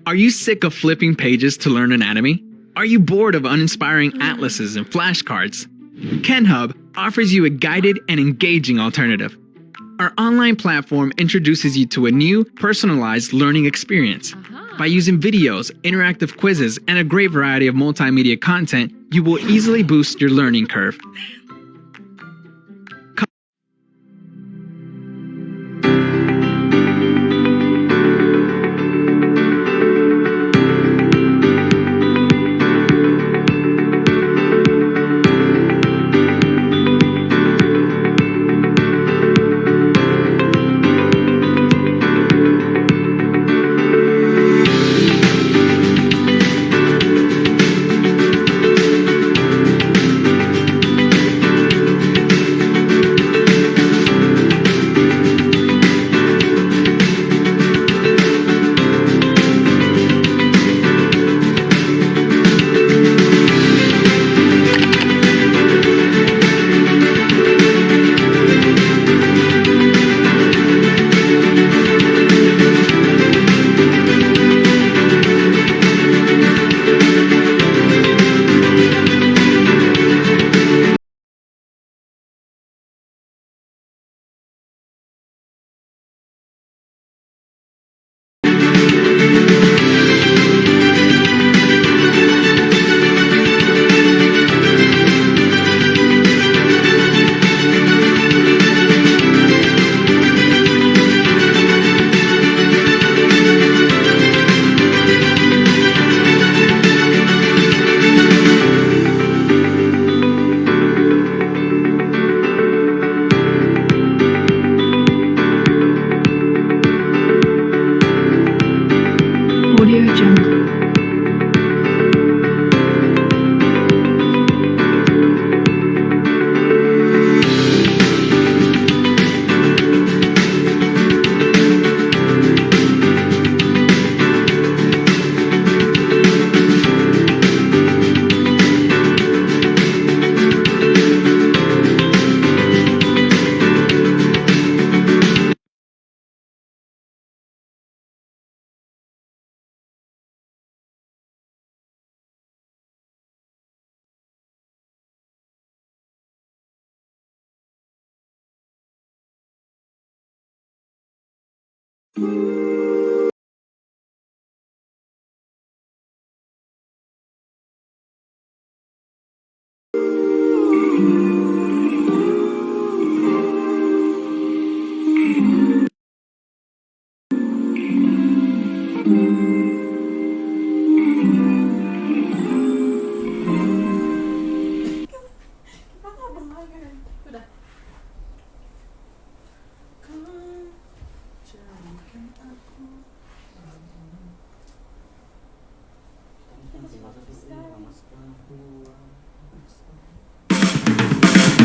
Are you sick of flipping pages to learn anatomy? Are you bored of uninspiring atlases and flashcards? KenHub offers you a guided and engaging alternative. Our online platform introduces you to a new, personalized learning experience. By using videos, interactive quizzes, and a great variety of multimedia content, you will easily boost your learning curve. Audio Jungle.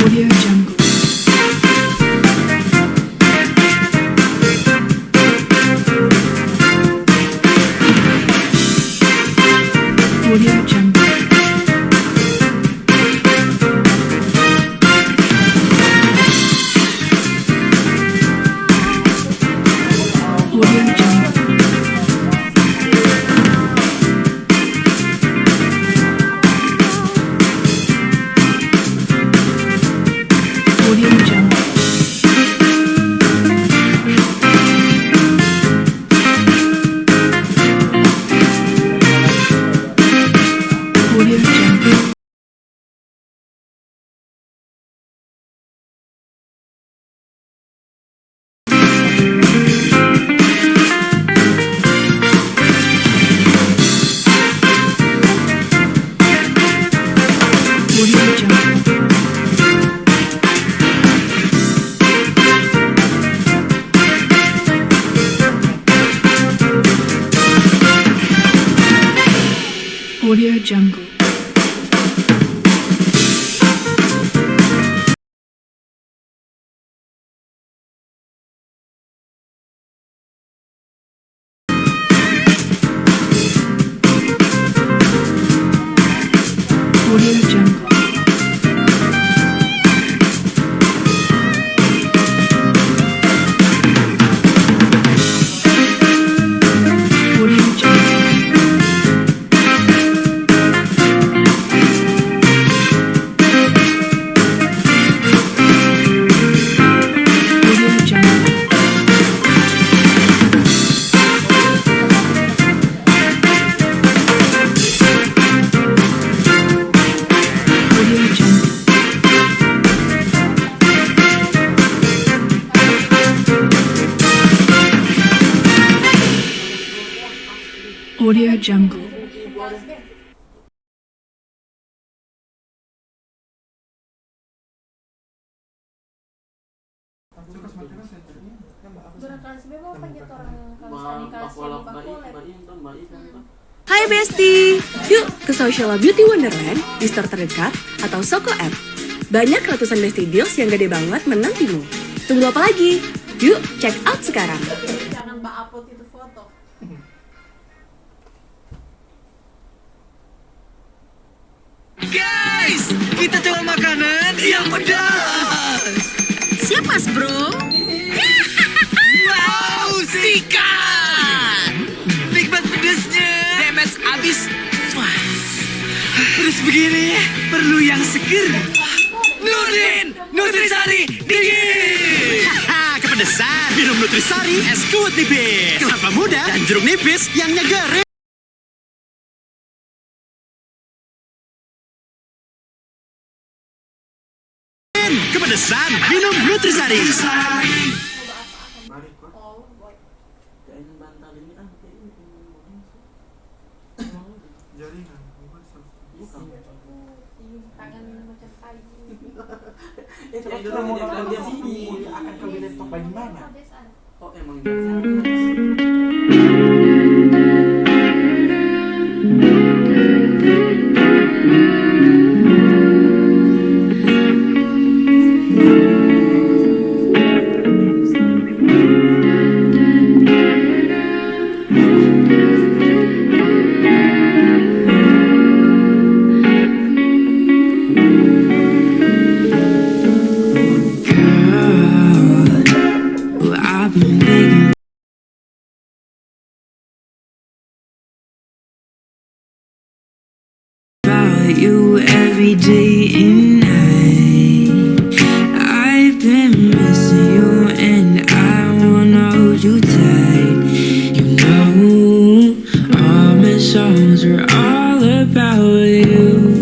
Audio Jungle. Audio Jungle. Audio Jungle. Audio Jungle. Audio Jungle. Audio Jungle. Audio Jungle. Audio Jungle. Audio Audio Jungle. Hai Besti, yuk ke Social Beauty Wonderland di store terdekat atau Soko App. Banyak ratusan Besti Deals yang gede banget menantimu. Tunggu apa lagi? Yuk check out sekarang. Jangan mbak upload itu foto. Guys, kita coba makanan yang pedas. Siap mas bro? Wow, sikat! Nikmat pedasnya. Damage abis. Wah, pedas begini perlu yang seger. Nurdin, Nutrisari, dingin. Kepedesan, minum Nutrisari es kuat nipis. Kelapa muda dan jeruk nipis yang nyegerin. Kepedesan, minum Nutrisari. Tangan macam tai. Akan kau lihat bagaimana? Oh emang you every day and night. I've been missing you and I wanna hold you tight. You know, all my songs are all about you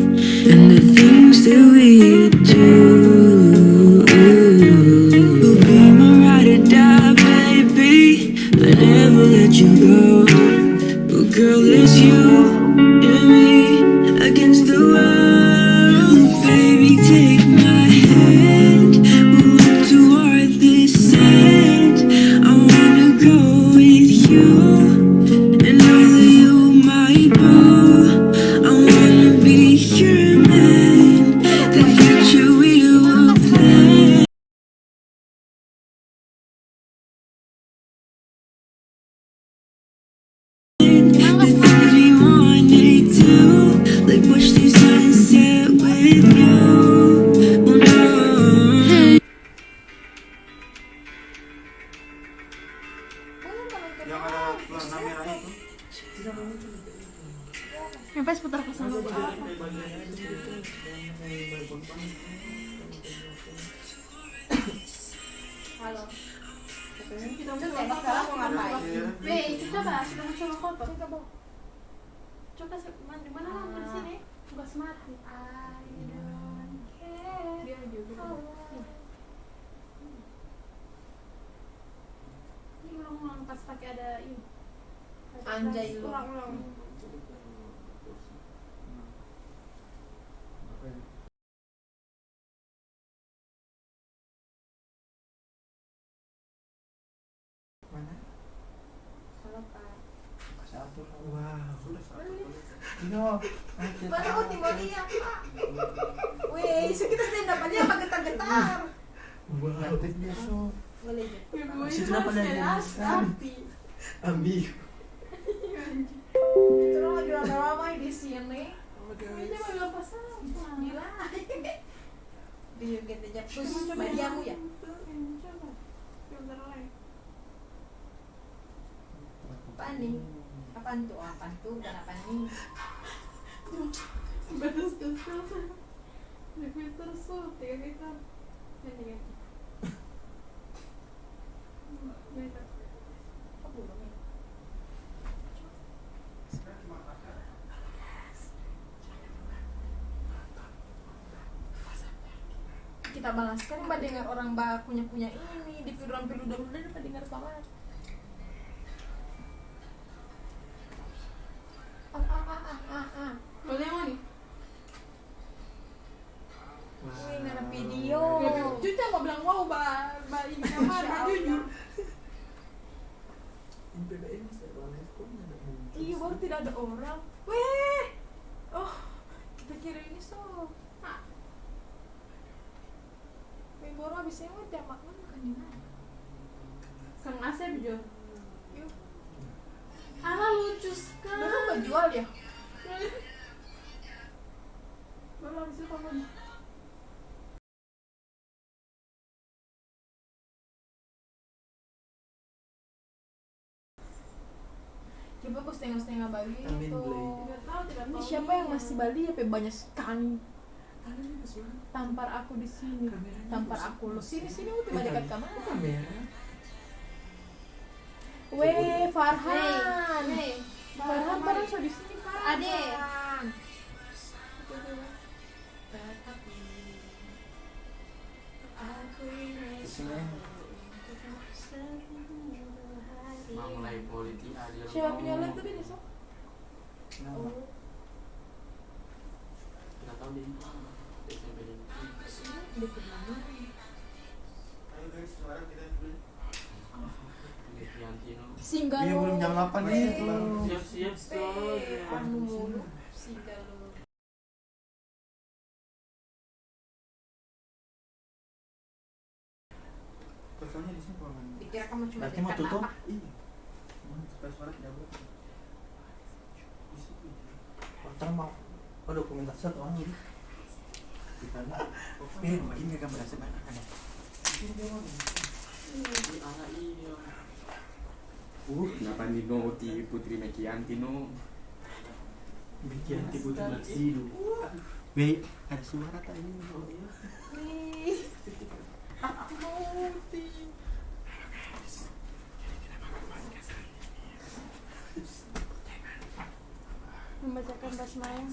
and the things that we do. You'll be my ride or die, baby. I never let you go. Oh, girl, it's you and me against the world. Baby, take my hand, we'll walk toward this end. I wanna go with you and know that you're my boo. I wanna be your man, the future we will plan. The things we wanna do, like watch the sunset with you. Oh no. yang ada warna merah itu. Sampai seputar ke sana. Halo. Kita sekarang mau ngapain? Weh, itu coba sudah mencoba foto. Coba di mana lampu di sini? Gas mati. I don't care. Dia juga. Ini ulang-ulang pas pakai ada ini. Anjay lu. Ulang-ulang. Mana? Salah Pak. Satu. Wow. Ino. Baru aku timbul dia, Pak. Wih, kita sedang dapatnya apa getar-getar. Wow. Biasa. Boleh je. Situ dapat dari api. Ambil. Terus lagi ramai-ramai di sini. Ini mau lepas apa? Gila. Dia kita jatuh. Mediamu ya? Coba. Filter lain. Apaan nih? Apaan tuh? Apaan tuh? Dan apaan nih? Batas filter. Di filter tuh 3 filter. Ini kan. Oh, belum ya? Kita bahas sekarang mbak dengar orang mbak punya ini di film-film dulu udah dengar banget. Boleh yang mana? Wah. nggak ada video. Jujur mau bilang wow, ini kamar, jujur. Ini PBN saya live kok nggak ada muncul. Iya, baru tidak ada orang. Weh, oh, kita kira ini so. Baru habis ini tiap makan makan di mana? Kang Asep Jo. Yuk. Lucu sekali. Baru mau jual ya? Baru habis itu kamu. Coba aku setengah-setengah Bali Amin, itu. Blay. Ini siapa yang masih Bali ya? Banyak sekali. Tampar aku di sini. Tampar aku lo sini udah dekat kamar. Kamera. Weh, Farhan. Farhan baru so di sini Farhan. Ade. Sini. Mau mulai politik adil. Siapa punya lab tapi nih so? Nama. Nggak tahu di SMP ini. Yanti no. Singgah Iya, belum jam 8 nih. Siap tuh. Anu mulu. Singgah lo. Kosannya di sini ruangan. Dikira kamu cuma Berarti mau dekat tutup? apa? Iya. Supaya suara tidak boleh. Di situ. Ntar mau dokumentasi atau orang ini? Kita lihat. Ini gambar sebenarnya kan. Di arah ini. Kenapa Nino ti Putri Mekianti no? Bikin tipu tipu Wei, ada suara tak ini? Membacakan basmalah.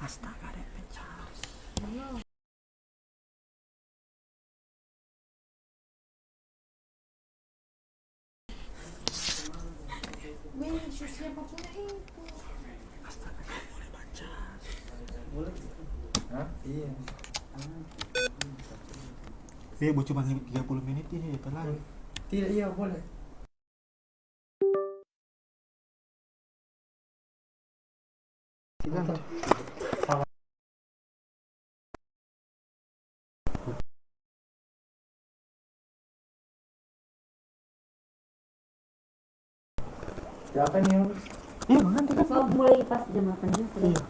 Astaga, ada pencari. Weh, siapa punya itu? Astaga, kamu boleh baca. Boleh. Hah? Iya. Iya, bu cuma 30 menit ini pelan. Tidak, iya boleh. Silakan. Siapa nih? Iya, makan kan. So, mulai pas jam 8 juga. Iya.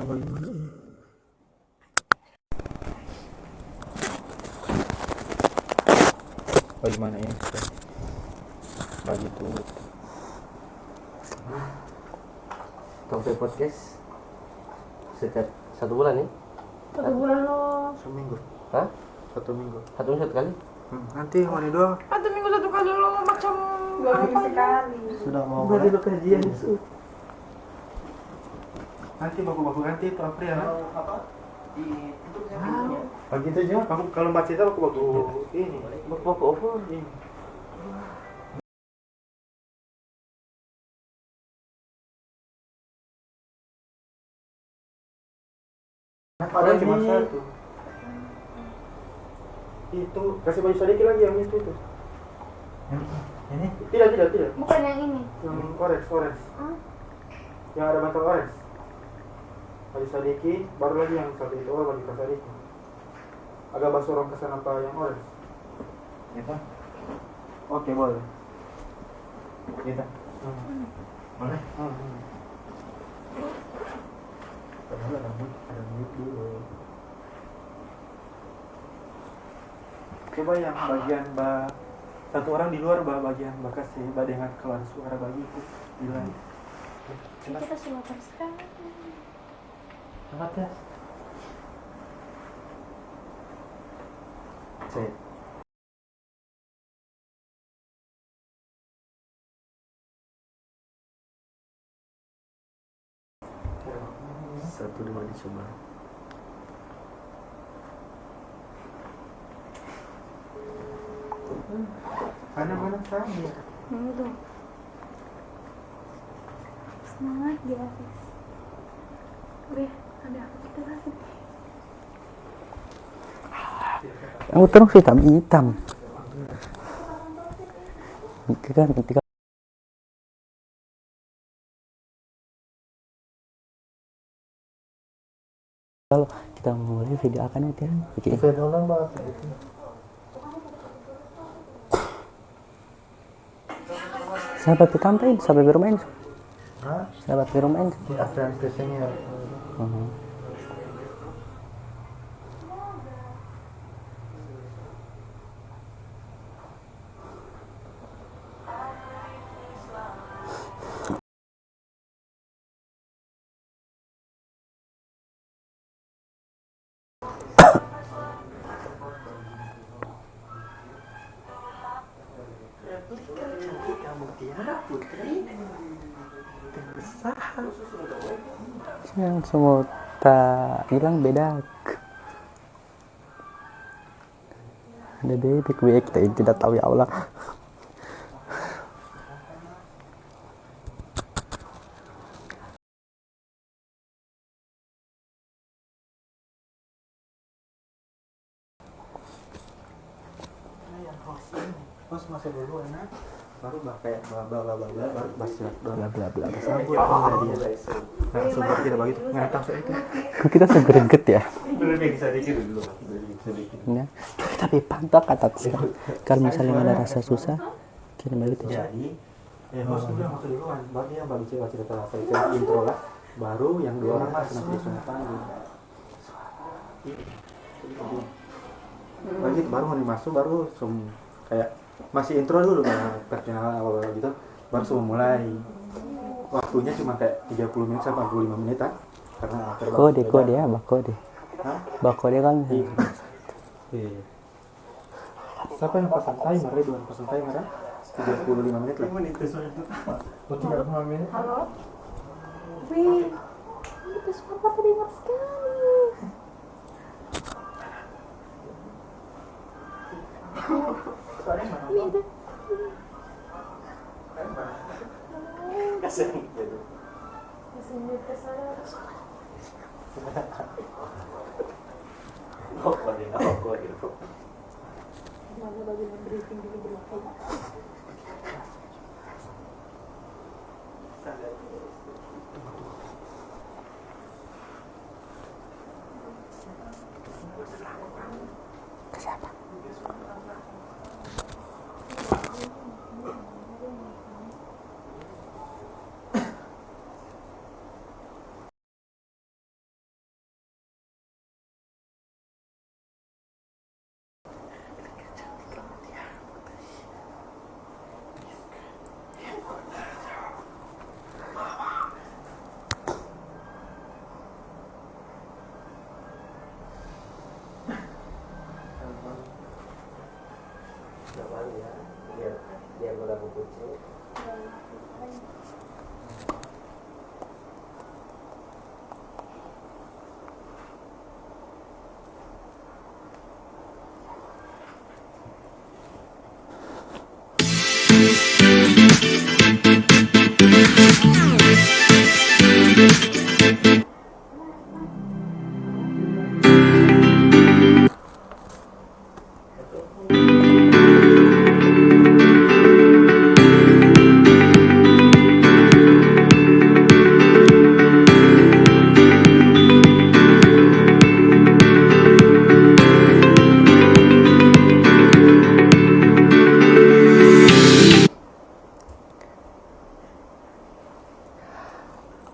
Bagaimana ya? Bagaimana ya? Bagi turut. Sampai podcast setiap 1 bulan nih? 1 bulan lo. Seminggu. Hah? 1 minggu. Satu kali? Nanti mana dua? 1 minggu 1 kali lo macam 2 minggu sekali. Sudah mau. Berarti lo kajian itu. Nanti baku-baku ganti itu April. Apa? Ditutupnya pintunya. Pagi itu aja. Kamu kalau baca itu baku-baku ini. Baku over. Ini. Padahal cuma satu. Itu kasih baju sedikit lagi yang itu tuh. Ini? Tidak. Bukan yang ini. Yang orange. Yang ada batang orange. Baju sedikit, baru lagi yang satu itu baju sedikit. Agak basuh orang kesan apa yang orange? Kita? Oke, boleh. Kita? Boleh? Padahal ada mute dulu. Coba yang bagian satu orang di luar bagian kasih dengar keluar suara bagiku bilang. Kita semua sekali. Sangat ya. Cek. Satu dua dicoba. Mana saya? Tuh. Semangat guys. Weh, ada apa kita lagi? Kamu terus hitam. Ketika kalau kita mulai video akan itu bikin video ulang banget gitu. Sahabat bermain, sahabat bermain. Hah? Sahabat bermain. Di Afrian Fashionnya. Yang semua tak hilang beda. Ada bebek kita yang tidak tahu ya Allah. Bos masuk dulu enak. Baru kayak bla baru masih Bla sabut dia. Langsung tidak begitu. Nggak tahu itu. Kok kita segreget ya? Lebih sedikit dulu. Sedikit. Ya. Tapi pantau kata sekarang. Kalau misalnya ada rasa susah, kirim balik aja. Jadi, bos dulu yang masuk duluan. Baru dia baru cerita apa itu intro lah. Baru yang dua orang masuk nanti semua panggung. Begitu baru mau masuk baru kayak masih intro dulu perkenalan awal gitu baru semua mulai waktunya cuma kayak 30 menit sampai 45 menitan karena Kode ya, bakode. Bakode kan. Iya. Siapa yang pasang timer? Ridwan pasang timer kan? 35 menit lah. Oh, 35 menit. Halo. Wih, itu suara terdengar sekali. Kasihan. Dia udah kucing.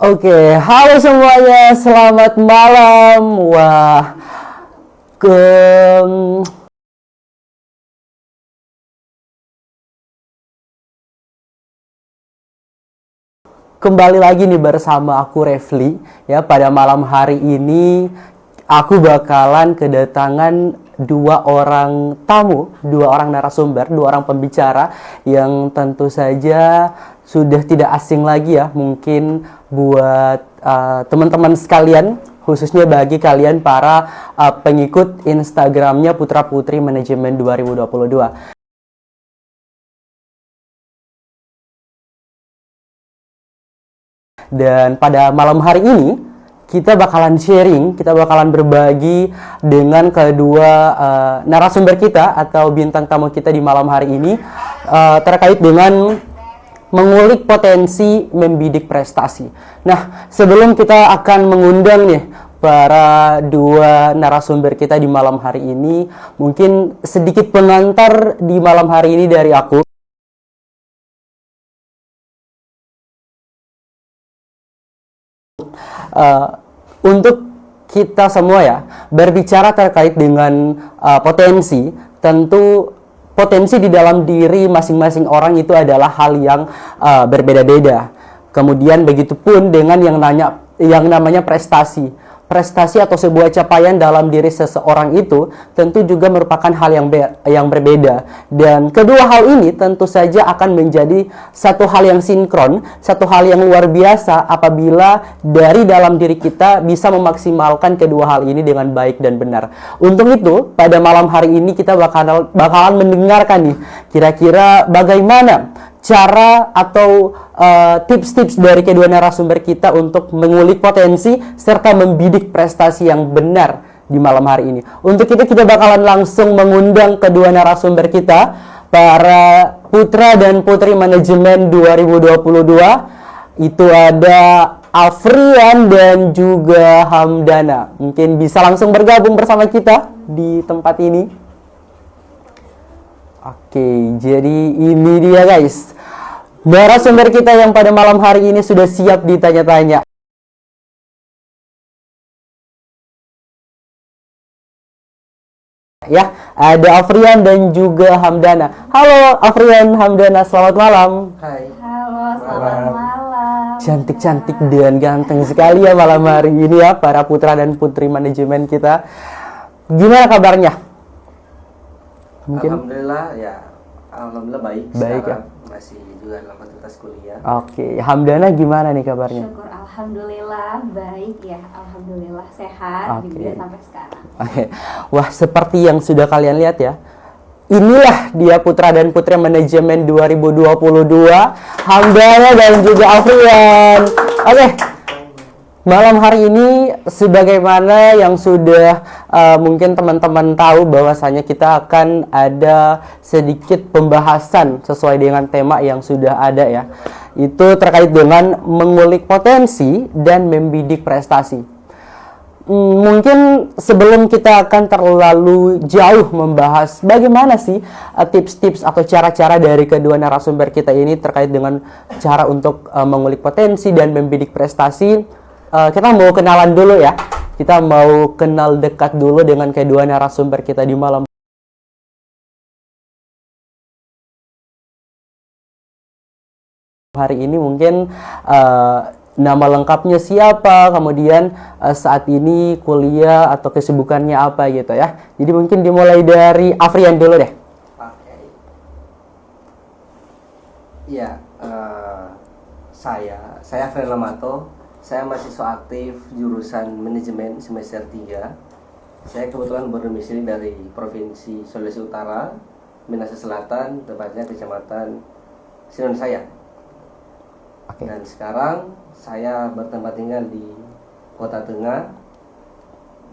Oke, halo semuanya, selamat malam. Wah, kembali lagi nih bersama aku Refli. Ya, pada malam hari ini aku bakalan kedatangan dua orang tamu, dua orang narasumber, dua orang pembicara yang tentu saja sudah tidak asing lagi ya, mungkin buat teman-teman sekalian, khususnya bagi kalian para pengikut Instagramnya Putra Putri Manajemen 2022. Dan pada malam hari ini kita bakalan sharing, kita bakalan berbagi dengan kedua narasumber kita atau bintang tamu kita di malam hari ini terkait dengan mengulik potensi membidik prestasi. Nah, sebelum kita akan mengundang nih para dua narasumber kita di malam hari ini, mungkin sedikit pengantar di malam hari ini dari aku. Untuk kita semua ya, berbicara terkait dengan potensi, tentu potensi di dalam diri masing-masing orang itu adalah hal yang berbeda-beda. Kemudian begitupun dengan yang namanya prestasi. Prestasi atau sebuah capaian dalam diri seseorang itu tentu juga merupakan hal yang berbeda. Dan kedua hal ini tentu saja akan menjadi satu hal yang sinkron, satu hal yang luar biasa apabila dari dalam diri kita bisa memaksimalkan kedua hal ini dengan baik dan benar. Untuk itu, pada malam hari ini kita bakalan mendengarkan nih, kira-kira bagaimana cara atau tips-tips dari kedua narasumber kita untuk mengulik potensi serta membidik prestasi yang benar di malam hari ini. Untuk itu kita bakalan langsung mengundang kedua narasumber kita, para Putra dan Putri Manajemen 2022. Itu ada Afrian dan juga Hamdana. Mungkin bisa langsung bergabung bersama kita di tempat ini. Oke, jadi ini dia guys, narasumber kita yang pada malam hari ini sudah siap ditanya-tanya. Ya, ada Afrian dan juga Hamdana. Halo Afrian, Hamdana, selamat malam. Hai. Halo, selamat malam. Cantik-cantik dan ganteng sekali ya malam hari ini ya para putra dan putri manajemen kita. Gimana kabarnya? Mungkin? Alhamdulillah baik. Baik ya. Masih juga dalam aktivitas kuliah. Oke, Hamdana gimana nih kabarnya? Syukur alhamdulillah baik ya, alhamdulillah sehat juga sampai sekarang. Oke. Wah, seperti yang sudah kalian lihat ya. Inilah dia putra dan putri manajemen 2022, Hamdana dan juga Afrian. Oke. Malam hari ini sebagaimana yang sudah mungkin teman-teman tahu bahwasanya kita akan ada sedikit pembahasan sesuai dengan tema yang sudah ada ya. Itu terkait dengan mengulik potensi dan membidik prestasi. Mungkin sebelum kita akan terlalu jauh membahas bagaimana sih tips-tips atau cara-cara dari kedua narasumber kita ini terkait dengan cara untuk mengulik potensi dan membidik prestasi, kita mau kenalan dulu ya. Kita mau kenal dekat dulu dengan kedua narasumber kita di malam hari ini. Mungkin nama lengkapnya siapa, kemudian saat ini kuliah atau kesibukannya apa gitu ya. Jadi mungkin dimulai dari Afrian dulu deh. Oke. Iya, saya Afrian Lamato. Saya mahasiswa aktif jurusan manajemen semester 3. Saya kebetulan berdomisili dari Provinsi Sulawesi Utara, Minahasa Selatan, tepatnya Kecamatan Sinonsaya. Dan sekarang saya bertempat tinggal di Kota Tengah,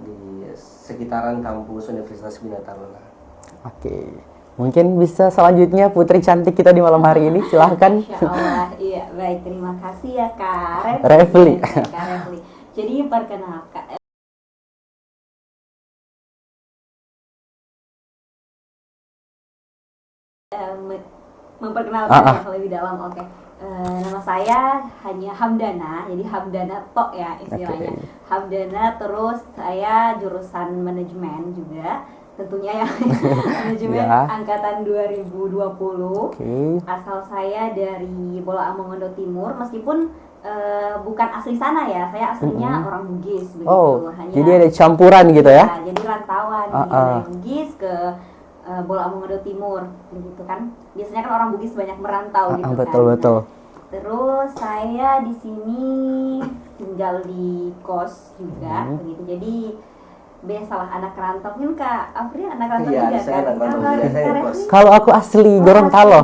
di sekitaran kampus Universitas Bina Taruna. Oke. Mungkin bisa selanjutnya putri cantik kita di malam hari ini, silahkan. Insya Allah, iya baik, terima kasih ya Kak Refli. Jadi perkenalkan, memperkenalkan lebih dalam. Oke. Nama saya hanya Hamdana, jadi Hamdana tok ya istilahnya. Hamdana, terus saya jurusan manajemen juga. Tentunya ya manajemen angkatan 2020. Asal saya dari Bolaang Mongondo Timur, meskipun bukan asli sana ya, saya aslinya orang Bugis begitu. Oh, Hanya, jadi ada campuran gitu ya? Jadi rantauan dari Bugis ke Bolamongondo Timur begitu kan. Biasanya kan orang Bugis banyak merantau gitu betul, kan. betul. Terus saya di sini tinggal di kos juga begitu. Jadi biasalah anak rantau. Mungkin Kak Afrian anak rantau juga saya kan? anak rantau juga, saya kos. Kalau aku asli Gorontalo.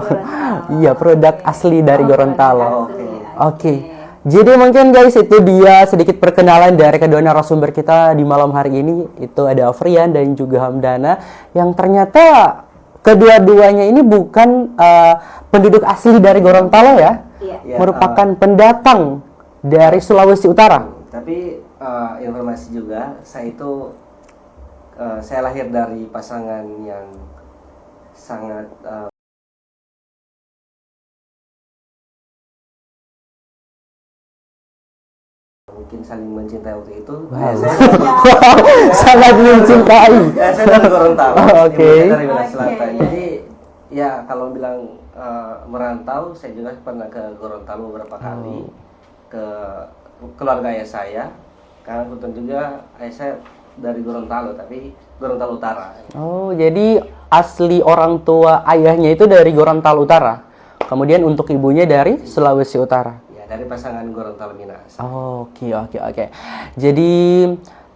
Iya, produk asli dari Gorontalo. Oke. Jadi mungkin guys, itu dia sedikit perkenalan dari kedua narasumber kita di malam hari ini. Itu ada Afrian dan juga Hamdana, yang ternyata kedua-duanya ini bukan penduduk asli dari Gorontalo ya, merupakan pendatang dari Sulawesi Utara. Tapi informasi juga, saya lahir dari pasangan yang sangat mungkin saling mencintai waktu itu. Sangat mencintai. Saya dari Gorontalo. Oke. Dari wilayah selatan. Jadi ya kalau bilang merantau, saya juga pernah ke Gorontalo beberapa kali ke keluarga ayah saya. Karena kebetulan juga ayah saya dari Gorontalo, tapi Gorontalo Utara. Oh, jadi asli orang tua ayahnya itu dari Gorontalo Utara. Kemudian untuk ibunya dari Sulawesi Utara. Dari pasangan Gorontalo Minas. Oke. Jadi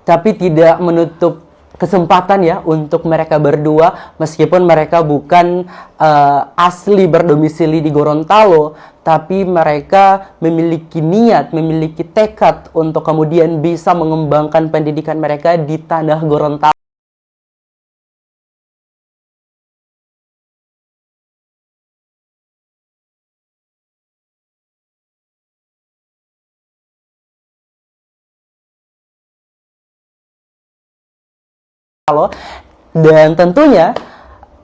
tapi tidak menutup kesempatan ya untuk mereka berdua, meskipun mereka bukan asli berdomisili di Gorontalo, tapi mereka memiliki niat, memiliki tekad untuk kemudian bisa mengembangkan pendidikan mereka di tanah Gorontalo. Dan tentunya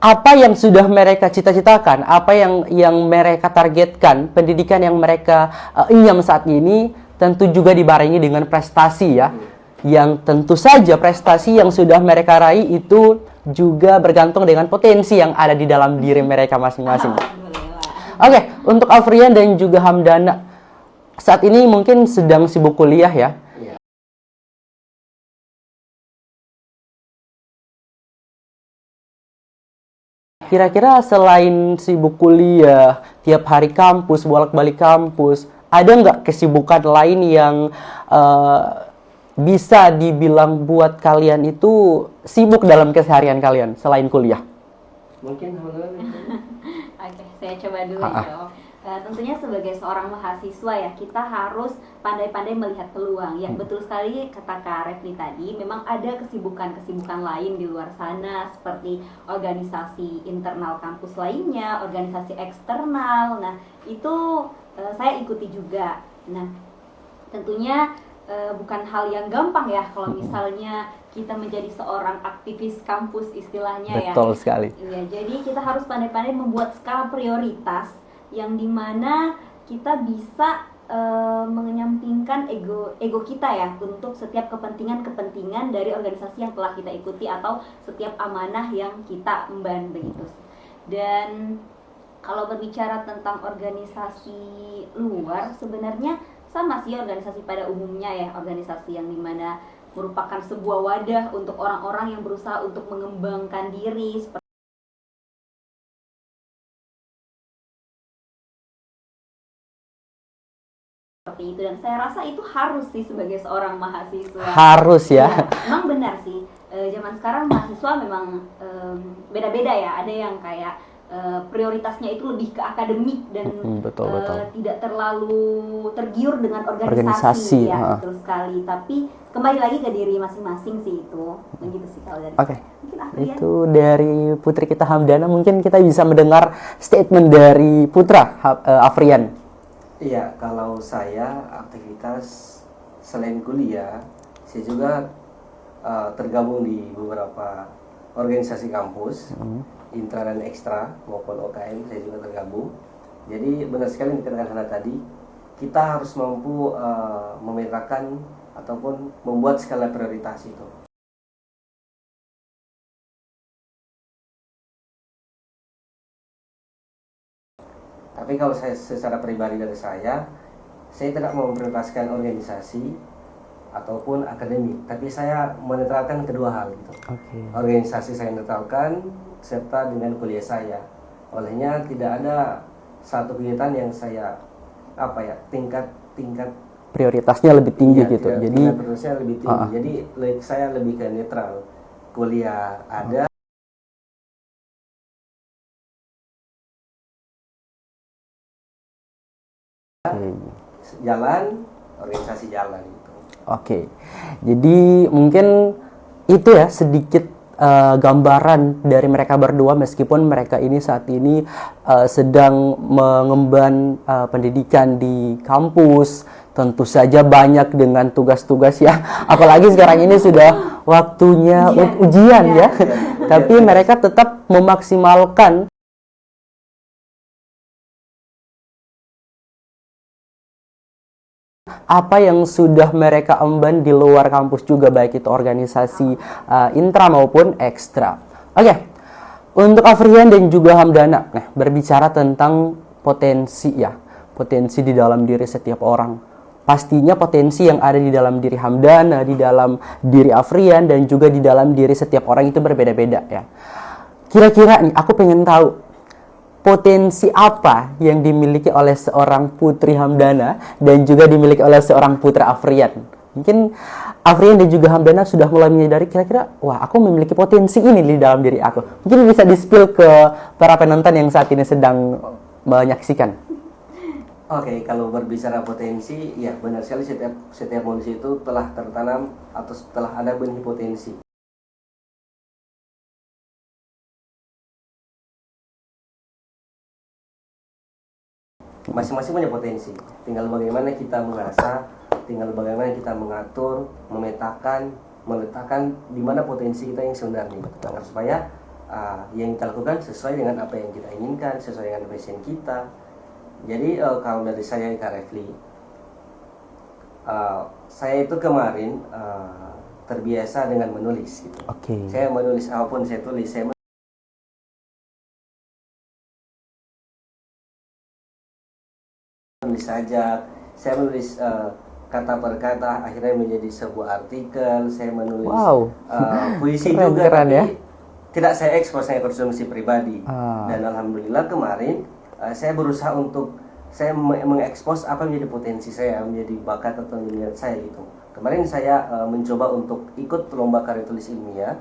apa yang sudah mereka cita-citakan, apa yang mereka targetkan, pendidikan yang mereka ingin saat ini tentu juga dibarengi dengan prestasi ya. Yang tentu saja prestasi yang sudah mereka raih itu juga bergantung dengan potensi yang ada di dalam diri mereka masing-masing. Oke, untuk Afrian dan juga Hamdana saat ini mungkin sedang sibuk kuliah ya. Kira-kira selain sibuk kuliah, tiap hari kampus, bolak-balik kampus, ada nggak kesibukan lain yang bisa dibilang buat kalian itu sibuk dalam keseharian kalian selain kuliah? Mungkin Oke, saya coba dulu ya. Tentunya sebagai seorang mahasiswa ya, kita harus pandai-pandai melihat peluang. Yang betul sekali kata Kak Refli tadi, memang ada kesibukan-kesibukan lain di luar sana seperti organisasi internal kampus lainnya, organisasi eksternal. Nah, itu saya ikuti juga. Nah, tentunya bukan hal yang gampang ya kalau misalnya kita menjadi seorang aktivis kampus istilahnya ya. Betul sekali. Ya, jadi kita harus pandai-pandai membuat skala prioritas yang dimana kita bisa menyampingkan ego kita ya untuk setiap kepentingan dari organisasi yang telah kita ikuti atau setiap amanah yang kita emban begitu. Dan kalau berbicara tentang organisasi luar, sebenarnya sama sih organisasi pada umumnya ya, organisasi yang dimana merupakan sebuah wadah untuk orang-orang yang berusaha untuk mengembangkan diri seperti itu. Dan saya rasa itu harus sih sebagai seorang mahasiswa. Harus ya. Memang benar sih, zaman sekarang mahasiswa memang beda-beda ya. Ada yang kayak prioritasnya itu lebih ke akademik dan betul. tidak terlalu tergiur dengan organisasi ya. Betul sekali. Tapi kembali lagi ke diri masing-masing sih itu. Begitu sih kalau dari Oke. Itu dari putri kita Hamdana, mungkin kita bisa mendengar statement dari putra Afrian. Iya, kalau saya aktivitas selain kuliah, saya juga tergabung di beberapa organisasi kampus, intra dan ekstra maupun OKM, saya juga tergabung. Jadi benar sekali yang dikatakan tadi, kita harus mampu memetakan ataupun membuat skala prioritas itu. Tapi kalau saya secara pribadi dari saya saya tidak mau memprioritaskan organisasi ataupun akademik, tapi saya menetralkan kedua hal gitu. Organisasi saya netralkan serta dengan kuliah saya. Olehnya tidak ada satu kegiatan yang saya tingkat prioritasnya lebih tinggi iya, gitu. tidak, Jadi prioritasnya lebih tinggi. Jadi saya lebih ke netral. Kuliah ada jalan, organisasi jalan gitu. Oke. Jadi mungkin itu ya sedikit gambaran dari mereka berdua, meskipun mereka ini saat ini sedang mengemban pendidikan di kampus, tentu saja banyak dengan tugas-tugas ya. Apalagi sekarang ini sudah waktunya ujian ya. Tapi mereka tetap memaksimalkan apa yang sudah mereka emban di luar kampus juga, baik itu organisasi intra maupun ekstra. Oke, untuk Afrian dan juga Hamdana, nah, berbicara tentang potensi ya, potensi di dalam diri setiap orang. Pastinya potensi yang ada di dalam diri Hamdana, di dalam diri Afrian, dan juga di dalam diri setiap orang itu berbeda-beda ya. Kira-kira nih, aku pengen tahu potensi apa yang dimiliki oleh seorang Putri Hamdana dan juga dimiliki oleh seorang Putra Afrian. Mungkin Afrian dan juga Hamdana sudah mulai menyadari kira-kira, wah, aku memiliki potensi ini di dalam diri aku. Mungkin bisa di-spill ke para penonton yang saat ini sedang menyaksikan. Oke, kalau berbicara potensi, ya benar sekali, setiap manusia itu telah tertanam atau telah ada benih potensi. Masing-masing punya potensi, tinggal bagaimana kita mengasah, tinggal bagaimana kita mengatur, memetakan, meletakkan di mana potensi kita yang sebenarnya, agar supaya yang kita lakukan sesuai dengan apa yang kita inginkan, sesuai dengan passion kita. Jadi kalau dari saya, Kak Refli, saya itu kemarin terbiasa dengan menulis gitu. Saya menulis apapun saya tulis, saya menulis saja, saya menulis kata per kata, akhirnya menjadi sebuah artikel. Saya menulis puisi juga, keren, tapi ya? tidak saya ekspos, saya konsumsi pribadi. Dan alhamdulillah kemarin saya berusaha untuk saya mengekspos apa menjadi potensi saya, menjadi bakat atau minat saya gitu. Kemarin saya mencoba untuk ikut lomba karya tulis ilmiah,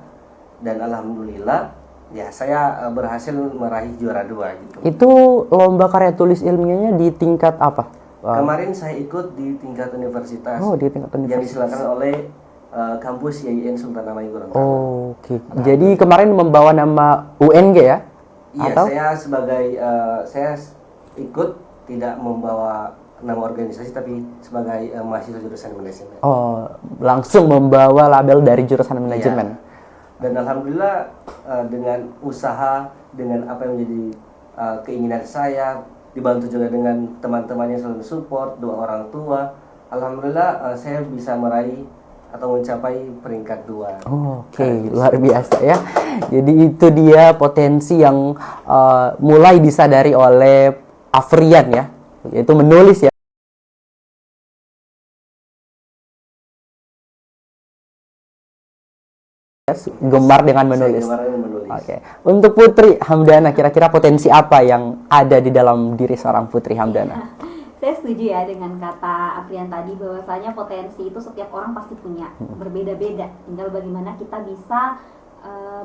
dan alhamdulillah ya saya berhasil meraih juara 2 gitu. Itu lomba karya tulis ilmiahnya di tingkat apa? Kemarin saya ikut di tingkat universitas. Oh, di tingkat universitas. Yang diselenggarakan oleh kampus YIN Sultan Hamengkubuwono Gorontalo. Oke. Jadi kemarin membawa nama UNG ya? Iya, atau? saya sebagai saya ikut tidak membawa nama organisasi, tapi sebagai mahasiswa jurusan manajemen. Oh, langsung membawa label dari jurusan manajemen. Iya. Dan alhamdulillah dengan usaha, dengan apa yang menjadi keinginan saya, dibantu juga dengan teman-teman yang selalu support, doa orang tua, alhamdulillah saya bisa meraih atau mencapai peringkat 2. Oke, luar biasa ya. Jadi itu dia potensi yang mulai disadari oleh Afrian ya, yaitu menulis ya. Gemar dengan menulis. Oke. Untuk Putri Hamdana, kira-kira potensi apa yang ada di dalam diri seorang Putri Hamdana? Saya setuju ya dengan kata Afrian tadi, bahwasanya potensi itu setiap orang pasti punya, berbeda-beda. Tinggal bagaimana kita bisa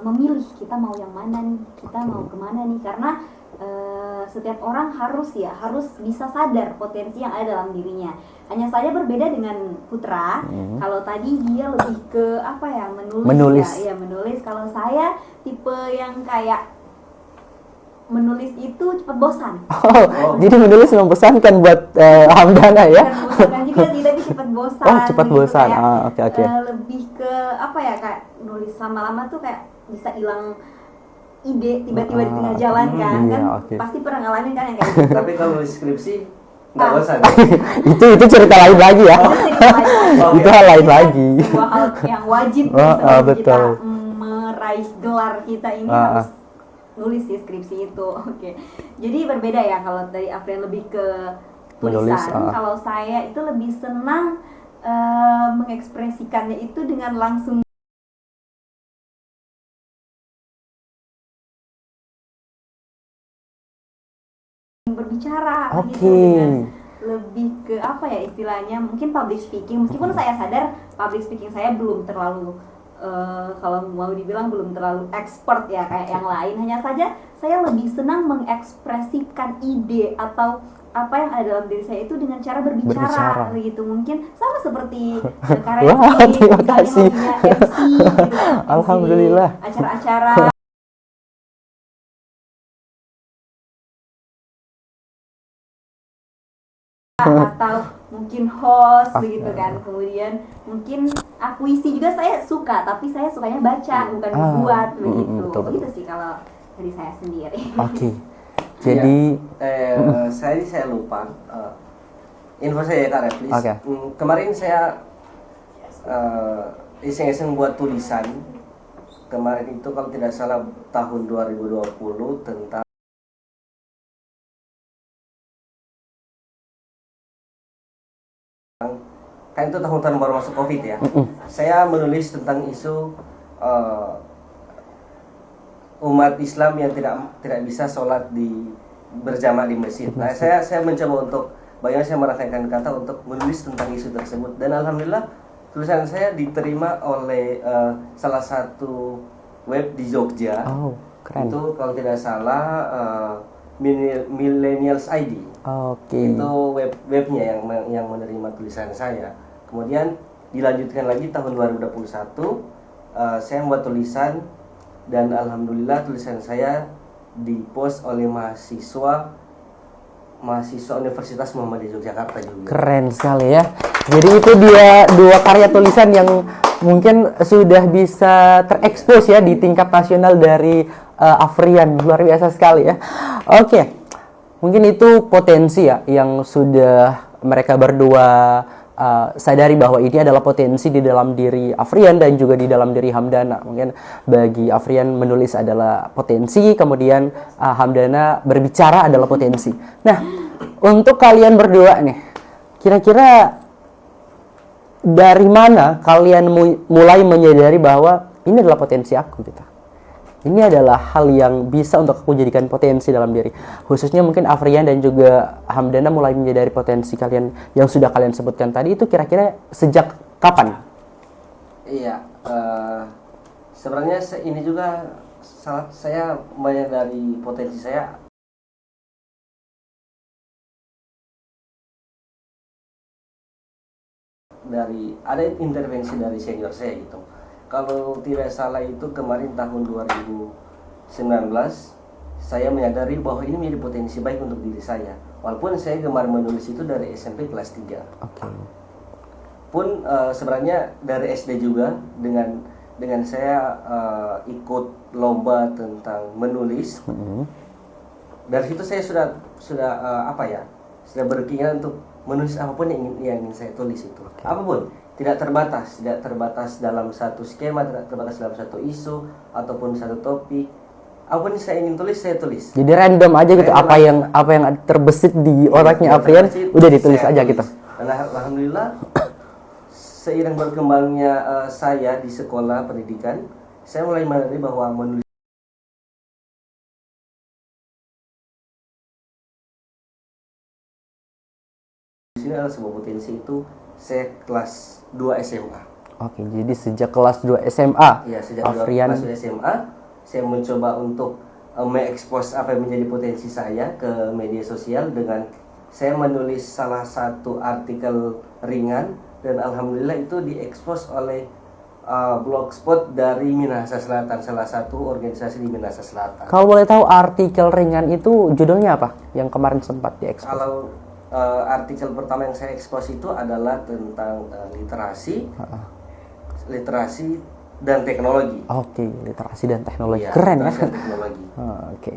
memilih kita mau yang mana nih, kita mau kemana nih, karena setiap orang harus bisa sadar potensi yang ada dalam dirinya. Hanya saja berbeda dengan Putra. Kalau tadi dia lebih ke menulis. Ya, menulis. Kalau saya tipe yang kayak menulis itu cepat bosan. Jadi menulis membosankan buat Hamdana ya? Membosankan juga sih, tapi cepat bosan. Oh, cepat gitu, bosan. Oke. Lebih ke kayak nulis lama-lama tuh kayak bisa hilang ide tiba-tiba di tengah jalan kan. Pasti pernah ngalamin kan yang kayak gitu. Tapi kalau nulis skripsi nggak bosan. itu cerita lain lagi ya. Itu hal lain lagi. Sebuah hal yang wajib kita meraih gelar kita ini harus nulis di skripsi itu. Oke. Jadi berbeda ya, kalau dari Afrian lebih ke menulis. tulisan. Kalau saya itu lebih senang mengekspresikannya itu dengan langsung berbicara gitu, dengan lebih ke apa ya istilahnya, mungkin public speaking, meskipun saya sadar public speaking saya belum terlalu kalau mau dibilang belum terlalu expert ya kayak yang lain, hanya saja saya lebih senang mengekspresikan ide atau apa yang ada dalam diri saya itu dengan cara berbicara gitu, mungkin sama seperti karya terima kasih. MC gitu, Alhamdulillah. acara-acara atau mungkin host begitu kan, kemudian mungkin akuisi juga saya suka, tapi saya sukanya baca bukan membuat begitu sih kalau dari saya sendiri. Jadi saya lupa info saya ya Kak Reflis. Kemarin saya iseng-iseng buat tulisan kemarin itu kalau tidak salah tahun 2020 tentang kan itu tahun-tahun baru masuk COVID ya. Saya menulis tentang isu umat Islam yang tidak bisa sholat berjamaah di masjid. Nah, saya mencoba untuk bagaimana saya merangkaikan kata untuk menulis tentang isu tersebut, dan alhamdulillah tulisan saya diterima oleh salah satu web di Jogja. Keren. Itu kalau tidak salah Millennials ID. Itu webnya yang menerima tulisan saya. Kemudian dilanjutkan lagi tahun 2021 saya membuat tulisan, dan alhamdulillah tulisan saya dipost oleh mahasiswa Universitas Muhammadiyah Yogyakarta juga. Keren sekali ya. Jadi itu dia 2 karya tulisan yang mungkin sudah bisa terekspos ya di tingkat nasional dari Afrian. Luar biasa sekali ya. Mungkin itu potensi ya yang sudah mereka berdua sadari bahwa ini adalah potensi di dalam diri Afrian dan juga di dalam diri Hamdana. Mungkin bagi Afrian menulis adalah potensi, kemudian Hamdana berbicara adalah potensi. Nah, untuk kalian berdua nih, kira-kira dari mana kalian mulai menyadari bahwa ini adalah potensi aku gitu? Ini adalah hal yang bisa untuk aku jadikan potensi dalam diri. Khususnya mungkin Afrian dan juga Hamdana mulai menyadari potensi kalian yang sudah kalian sebutkan tadi, itu kira-kira sejak kapan? Iya, sebenarnya ini juga saya menyadari potensi saya ada intervensi dari senior saya gitu. Kalau tidak salah itu kemarin tahun 2019 saya menyadari bahwa ini menjadi potensi baik untuk diri saya. Walaupun saya gemar menulis itu dari SMP kelas 3. Pun sebenarnya dari SD juga dengan saya ikut lomba tentang menulis. Dari situ saya sudah sudah berkeinginan untuk menulis apapun yang ingin saya tulis itu. Apapun. Tidak terbatas dalam satu skema, tidak terbatas dalam satu isu ataupun satu topik. Apapun yang saya ingin tulis, saya tulis. Jadi random aja gitu, apa yang terbesit di otaknya Afrian, udah ditulis aja gitu. Dan alhamdulillah seiring berkembangnya saya di sekolah pendidikan, saya mulai menyadari bahwa menulis ini adalah sebuah potensi. Itu saya kelas 2 SMA. Jadi sejak kelas 2 SMA. Iya, sejak Afrian kelas 2 SMA, saya mencoba untuk mengekspos apa yang menjadi potensi saya ke media sosial dengan saya menulis salah satu artikel ringan, dan alhamdulillah itu diekspos oleh blogspot dari Minahasa Selatan, salah satu organisasi di Minahasa Selatan. Kalau boleh tahu artikel ringan itu judulnya apa? Yang kemarin sempat diekspos. Kalau artikel pertama yang saya ekspos itu adalah tentang literasi dan teknologi. Literasi dan teknologi. Iya, keren ya. Teknologi.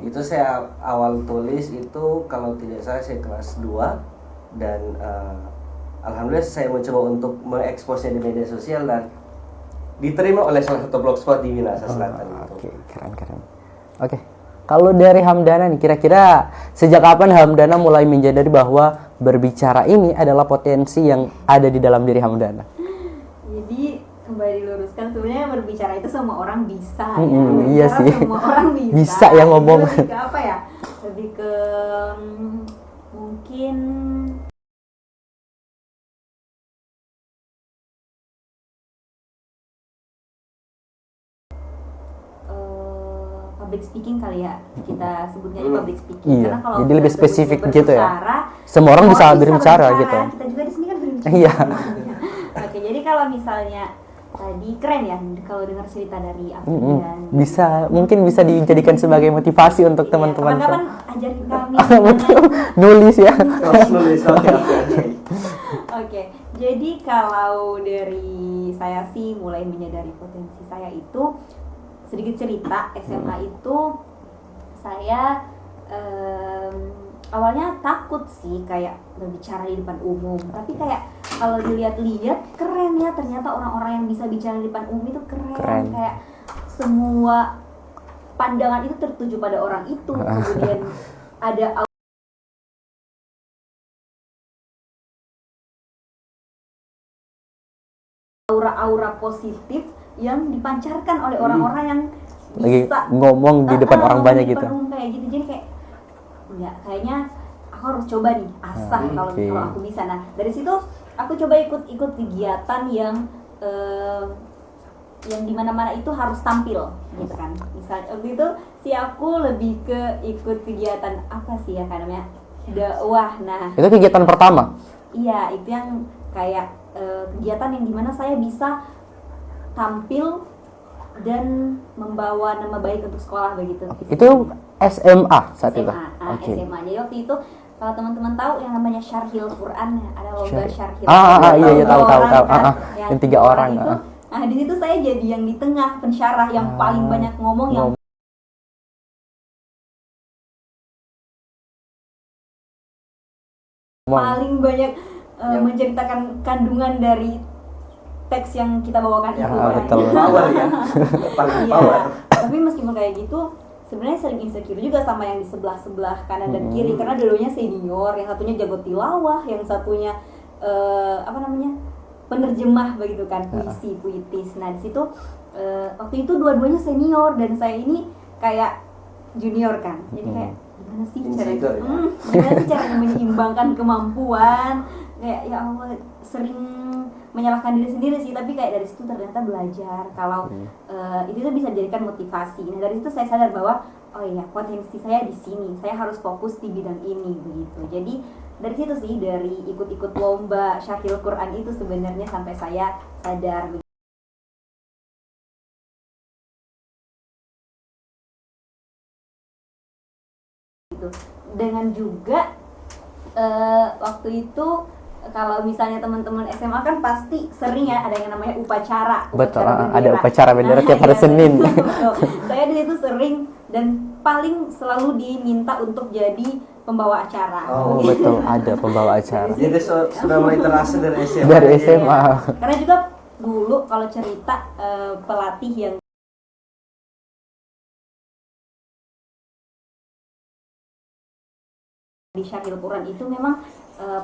Itu saya awal tulis itu kalau tidak salah saya kelas 2, dan alhamdulillah saya mencoba untuk mengeksposnya di media sosial dan diterima oleh salah satu blogspot di Minahasa Selatan. Keren. Kalau dari Hamdana nih, kira-kira Sejak kapan Hamdana mulai menyadari bahwa berbicara ini adalah potensi yang ada di dalam diri Hamdana? Jadi kembali diluruskan, sebenarnya berbicara itu semua orang bisa iya sih. Semua orang bisa. Bisa yang ngomong. Lebih ke apa ya? Lebih ke mungkin public speaking kali ya, kita sebutnya public speaking. Iya. Karena kalau Jadi lebih spesifik gitu ya. Semua orang bisa berbicara gitu. Kita juga di sini kan berbicara. Iya. Oke, jadi kalau misalnya tadi keren ya kalau dengar cerita dari aku dan bisa, mungkin bisa dijadikan sebagai motivasi untuk teman-teman. Kapan-kapan ajarin kami. Betul. Nulis ya. Nulis. Oke, jadi kalau dari saya sih mulai menyadari potensi saya itu, sedikit cerita. SMA itu saya awalnya takut sih kayak berbicara di depan umum, tapi kayak kalau dilihat-lihat keren ya, ternyata orang-orang yang bisa bicara di depan umum itu keren. Kayak semua pandangan itu tertuju pada orang itu, kemudian ada aura-aura positif yang dipancarkan oleh orang-orang yang lagi bisa ngomong di depan orang banyak gitu. Kayak gitu, jadi kayak enggak, kayaknya aku harus coba nih asah kalau aku bisa. Nah dari situ aku coba ikut kegiatan yang dimana-mana itu harus tampil gitu kan. Misalnya waktu itu aku lebih ke ikut kegiatan apa sih ya namanya, dakwah. Nah itu kegiatan pertama? Iya, itu yang kayak kegiatan yang dimana saya bisa tampil dan membawa nama baik untuk sekolah begitu. Itu SMA saat itu? SMA. Jadi waktu itu kalau teman-teman tahu yang namanya Syarhil Quran, ada lomba Syarhil. Iya tahu. Yang 3 orang. Itu, nah di situ saya jadi yang di tengah pensyarah yang paling banyak ngomong, yang paling banyak menceritakan kandungan dari teks yang kita bawakan itu. Betul. Power ya. Paling power. Tapi meskipun kayak gitu, sebenarnya sering insecure juga sama yang di sebelah kanan dan kiri, karena dulunya senior, yang satunya jago tilawah, yang satunya penerjemah begitu kan, puitis. Nah di situ waktu itu dua-duanya senior dan saya ini kayak junior kan, jadi kayak gimana sih caranya menyeimbangkan kemampuan. Kayak ya Allah, sering menyalahkan diri sendiri sih, tapi kayak dari situ ternyata belajar kalau itu tuh bisa dijadikan motivasi. Nah dari situ saya sadar bahwa oh iya, potensi saya di sini, saya harus fokus di bidang ini begitu. Jadi dari situ sih, dari ikut-ikut lomba Syarhil Quran itu sebenarnya sampai saya sadar begitu. Dengan juga waktu itu kalau misalnya teman-teman SMA kan pasti sering ya ada yang namanya upacara. Betul, ada upacara bendera tiap hari Senin. Saya di situ sering dan paling selalu diminta untuk jadi pembawa acara. Oh betul, ada pembawa acara. Jadi sudah mulai terasa dari SMA. Dari SMA. Karena juga dulu kalau cerita pelatih yang di Syarhil Quran itu memang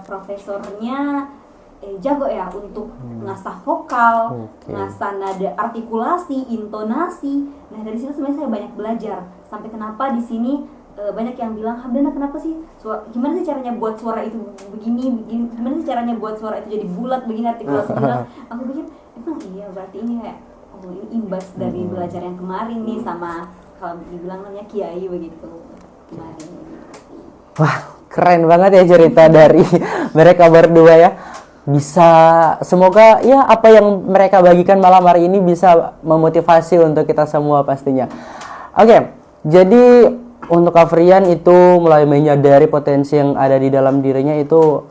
profesornya jago ya untuk ngasah vokal, ngasah nada artikulasi, intonasi. Nah dari situ sebenarnya saya banyak belajar. Sampai kenapa di sini banyak yang bilang, Hamdana kenapa sih gimana sih caranya buat suara itu begini, gimana sih caranya buat suara itu jadi bulat begini, artikulasi bulat. Aku pikir emang iya, berarti ini kayak ini imbas dari belajar yang kemarin nih, sama kalau dibilang namanya kiai begitu kemarin. Wah, keren banget ya cerita dari mereka berdua ya. Bisa, semoga ya apa yang mereka bagikan malam hari ini bisa memotivasi untuk kita semua pastinya. Oke, jadi untuk Afrian itu mulai menyadari potensi yang ada di dalam dirinya itu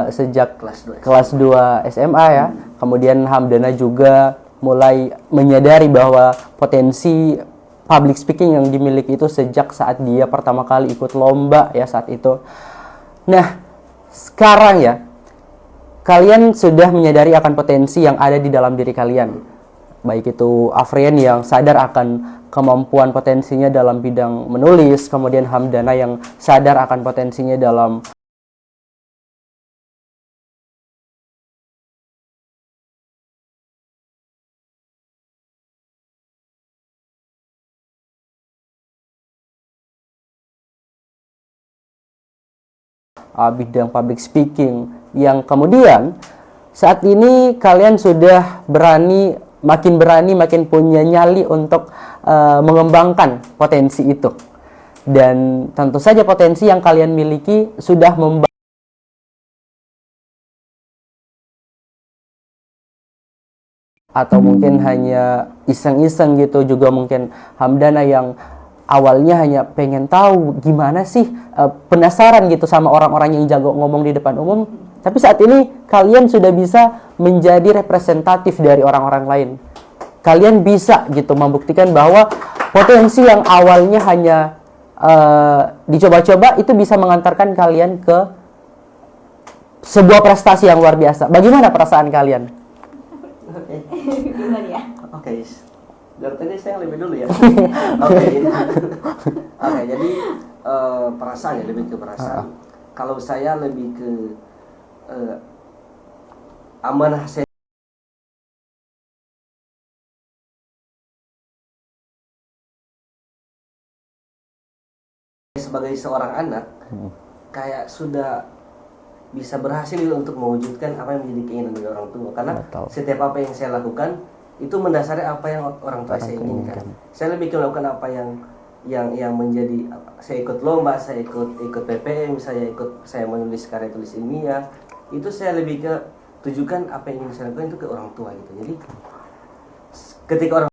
sejak kelas 2 SMA ya. Kemudian Hamdana juga mulai menyadari bahwa potensi public speaking yang dimiliki itu sejak saat dia pertama kali ikut lomba ya saat itu. Nah, sekarang ya, kalian sudah menyadari akan potensi yang ada di dalam diri kalian. baik itu Afrian yang sadar akan kemampuan potensinya dalam bidang menulis, kemudian Hamdana yang sadar akan potensinya dalam bidang public speaking, yang kemudian saat ini kalian sudah makin berani, makin punya nyali untuk mengembangkan potensi itu. Dan tentu saja potensi yang kalian miliki sudah atau mungkin hanya iseng-iseng gitu, juga mungkin Hamdana yang awalnya hanya pengen tahu gimana sih, penasaran gitu sama orang-orang yang jago ngomong di depan umum, tapi saat ini kalian sudah bisa menjadi representatif dari orang-orang lain. Kalian bisa gitu membuktikan bahwa potensi yang awalnya hanya dicoba-coba itu bisa mengantarkan kalian ke sebuah prestasi yang luar biasa. Bagaimana perasaan kalian? Gimana ya? Oke. Dari tadi saya lebih dulu ya. Oke. Jadi perasaan ya, lebih ke perasaan. Kalau saya lebih ke amanah saya sebagai seorang anak, kayak sudah bisa berhasil untuk mewujudkan apa yang menjadi keinginan dari orang tua. Karena setiap apa yang saya lakukan itu mendasari apa yang orang tua saya inginkan. Saya lebih melakukan apa yang menjadi, saya ikut lomba, saya ikut PPM, saya menulis karya tulis ilmiah. Itu saya lebih ke tujukan apa yang ingin saya lakukan itu ke orang tua gitu. Jadi ketika orang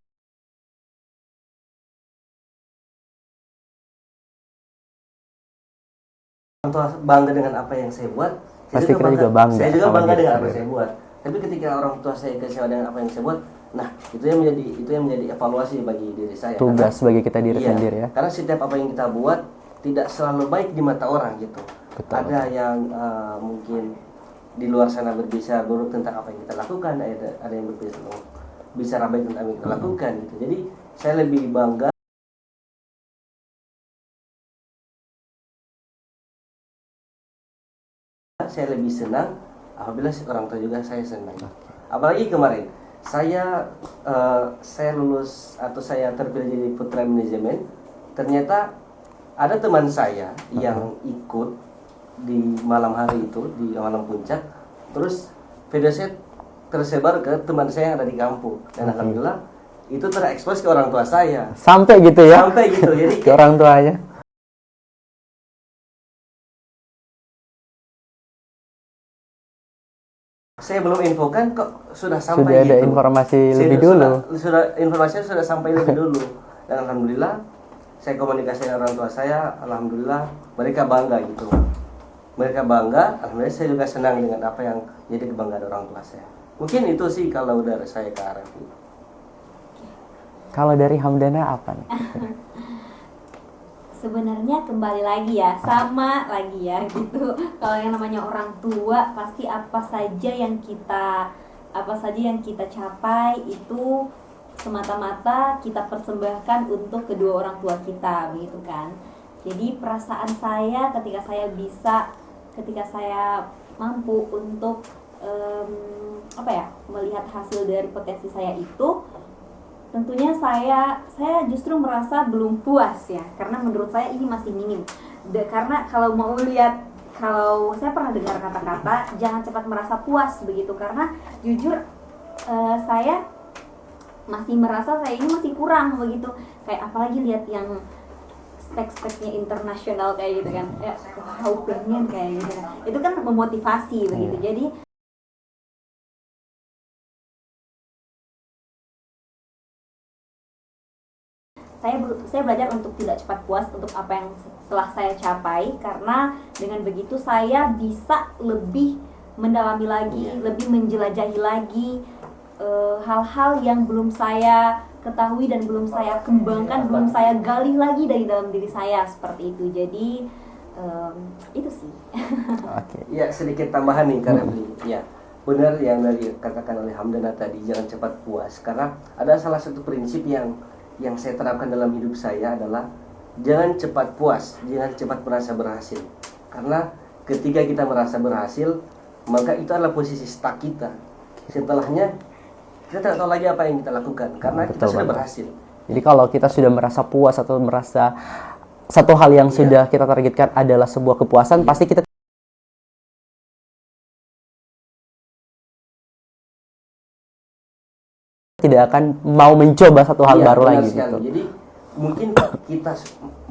tua bangga dengan apa yang saya buat, pasti kita juga bangga. Saya juga bangga dengan apa yang saya buat. Tapi ketika orang tua saya kecewa dengan apa yang saya buat, nah itu yang menjadi evaluasi bagi diri saya. Tugas bagi kita diri sendiri ya. Karena setiap apa yang kita buat tidak selalu baik di mata orang gitu. Betul. Ada yang mungkin di luar sana berbicara buruk tentang apa yang kita lakukan, ada yang bicara baik tentang apa yang kita lakukan gitu. Jadi saya lebih bangga. Saya lebih senang apabila orang tua juga saya senang. Apalagi kemarin saya lulus atau saya terpilih jadi putra manajemen. Ternyata ada teman saya yang ikut di malam hari itu, di malam puncak. Terus video saya tersebar ke teman saya yang ada di kampung. Dan alhamdulillah itu terekspos ke orang tua saya. Sampai gitu ya? Sampai gitu. Jadi ke orang tuanya. Saya belum infokan kok sudah sampai. Sudah ada informasi lebih dulu. Informasinya sudah sampai lebih dulu. Dan alhamdulillah saya komunikasi dengan orang tua saya, alhamdulillah mereka bangga gitu. Mereka bangga, alhamdulillah saya juga senang dengan apa yang jadi kebanggaan orang tua saya. Mungkin itu sih kalau dari saya ke Arif. Kalau dari Hamdana apa nih? Sebenarnya kembali lagi ya, sama lagi ya gitu. Kalau yang namanya orang tua, pasti apa saja yang kita capai itu semata-mata kita persembahkan untuk kedua orang tua kita, begitu kan. Jadi perasaan saya ketika saya mampu untuk melihat hasil dari potensi saya itu, tentunya saya justru merasa belum puas ya, karena menurut saya ini masih minim. Karena kalau saya pernah dengar kata-kata jangan cepat merasa puas begitu, karena jujur saya masih merasa saya ini masih kurang begitu. Kayak apalagi lihat yang spek-speknya internasional kayak gitu kan, ya wow pengen kayak gitu kan, itu kan memotivasi begitu. Jadi saya belajar untuk tidak cepat puas untuk apa yang telah saya capai, karena dengan begitu saya bisa lebih mendalami lagi, lebih menjelajahi lagi hal-hal yang belum saya ketahui dan belum saya kembangkan, belum saya gali lagi dari dalam diri saya, seperti itu. Jadi itu sih. Ya sedikit tambahan nih karena ya benar yang dari katakan oleh Hamdana tadi, jangan cepat puas. Karena ada salah satu prinsip yang saya terapkan dalam hidup saya adalah jangan cepat puas, jangan cepat merasa berhasil. Karena ketika kita merasa berhasil, maka itu adalah posisi stuck kita. Setelahnya kita tidak tahu lagi apa yang kita lakukan karena kita sudah berhasil. Jadi kalau kita sudah merasa puas atau merasa satu hal yang sudah kita targetkan adalah sebuah kepuasan, pasti kita tidak akan mau mencoba satu hal baru benar lagi sekali. gitu. Jadi mungkin kita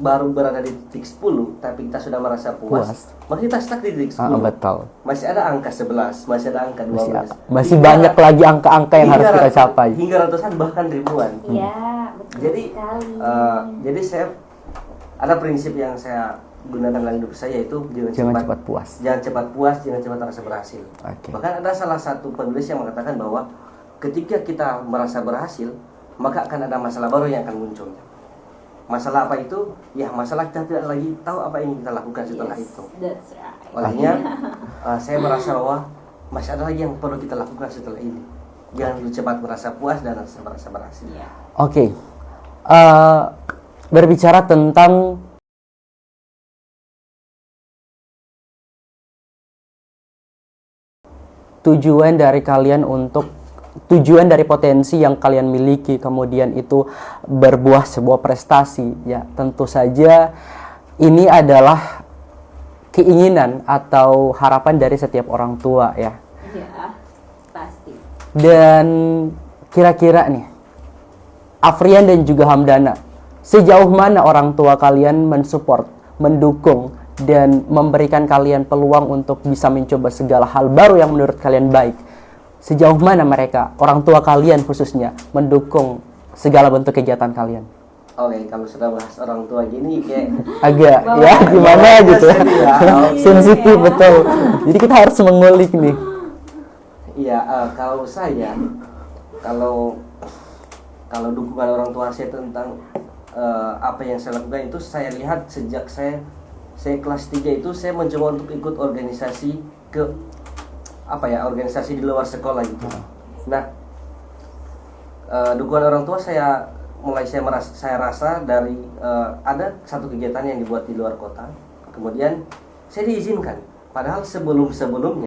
baru berada di titik 10 tapi kita sudah merasa puas. Maka kita stuck di titik 10. Betul. Masih ada angka 11, masih ada angka 12. Masih banyak lagi angka-angka yang harus kita capai. Hingga ratusan bahkan ribuan. Iya, betul Jadi sekali. Jadi saya ada prinsip yang saya gunakan dalam hidup saya, itu Jangan cepat puas. Jangan cepat puas, jangan cepat merasa berhasil. Oke. Bahkan ada salah satu penulis yang mengatakan bahwa ketika kita merasa berhasil, maka akan ada masalah baru yang akan muncul. Masalah apa itu? Ya masalah kita tidak lagi tahu apa yang kita lakukan setelah itu. That's right. Olehnya saya merasa bahwa masih ada lagi yang perlu kita lakukan setelah ini. Jangan terlalu cepat merasa puas dan merasa berhasil. Oke. Berbicara tentang tujuan dari potensi yang kalian miliki, kemudian itu berbuah sebuah prestasi, ya tentu saja ini adalah keinginan atau harapan dari setiap orang tua, ya. Iya, pasti. Dan kira-kira nih, Afrian dan juga Hamdana, sejauh mana orang tua kalian mensupport, mendukung, dan memberikan kalian peluang untuk bisa mencoba segala hal baru yang menurut kalian baik? Sejauh mana mereka, orang tua kalian khususnya, mendukung segala bentuk kegiatan kalian? Oke, kalau sudah bahas orang tua gini kayak agak ya gimana gitu ya. Sensitif betul. Jadi kita harus mengulik nih. Iya, kalau saya, kalau dukungan orang tua saya tentang apa yang saya lakukan itu, saya lihat sejak saya kelas 3 itu saya mencoba untuk ikut organisasi organisasi di luar sekolah gitu. Nah, dukungan orang tua saya rasa dari ada satu kegiatan yang dibuat di luar kota, kemudian saya diizinkan. Padahal sebelumnya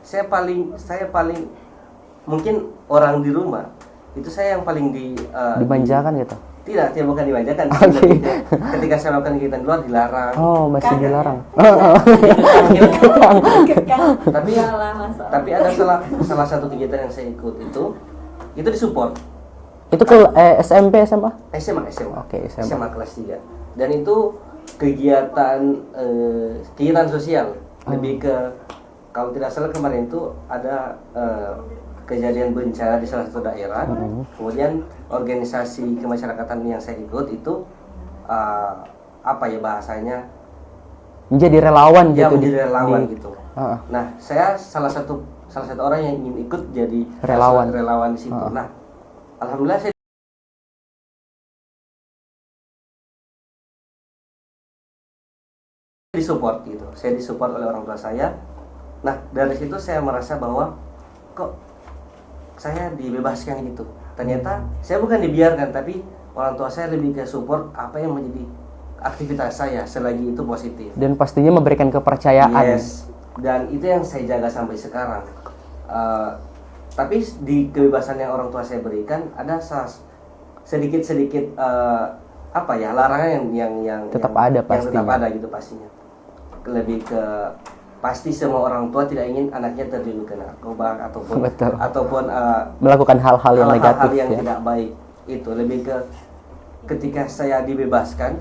saya paling mungkin orang di rumah itu saya yang paling dimanjakan gitu. Tidak bukan dimanjakan. Ketika saya melakukan kegiatan di luar dilarang. Oh, masih dilarang. Tapi ada salah satu kegiatan yang saya ikut itu disupport. Itu ke SMP, SMA? SMA. Oke, SMA kelas 3. Dan itu kegiatan sosial. Lebih ke, kalau tidak salah kemarin itu ada kejadian bencana di salah satu daerah. Kemudian organisasi kemasyarakatan yang saya ikut itu bahasanya menjadi relawan ya, gitu. Menjadi relawan gitu. Nah, saya salah satu orang yang ingin ikut jadi relawan di situ. Nah, alhamdulillah saya disupport gitu. Saya disupport oleh orang tua saya. Nah, dari situ saya merasa bahwa kok saya dibebaskan gitu. Ternyata saya bukan dibiarkan, tapi orang tua saya lebih ke support apa yang menjadi aktivitas saya selagi itu positif. Dan pastinya memberikan kepercayaan. Yes. Dan itu yang saya jaga sampai sekarang. Tapi di kebebasan yang orang tua saya berikan ada sedikit larangan yang tetap ada pastinya. Yang tetap ada gitu pastinya. Lebih ke pasti semua orang tua tidak ingin anaknya terjun ke narkoba ataupun melakukan hal-hal yang negatif, yang ya. Tidak baik. Itu lebih ke ketika saya dibebaskan,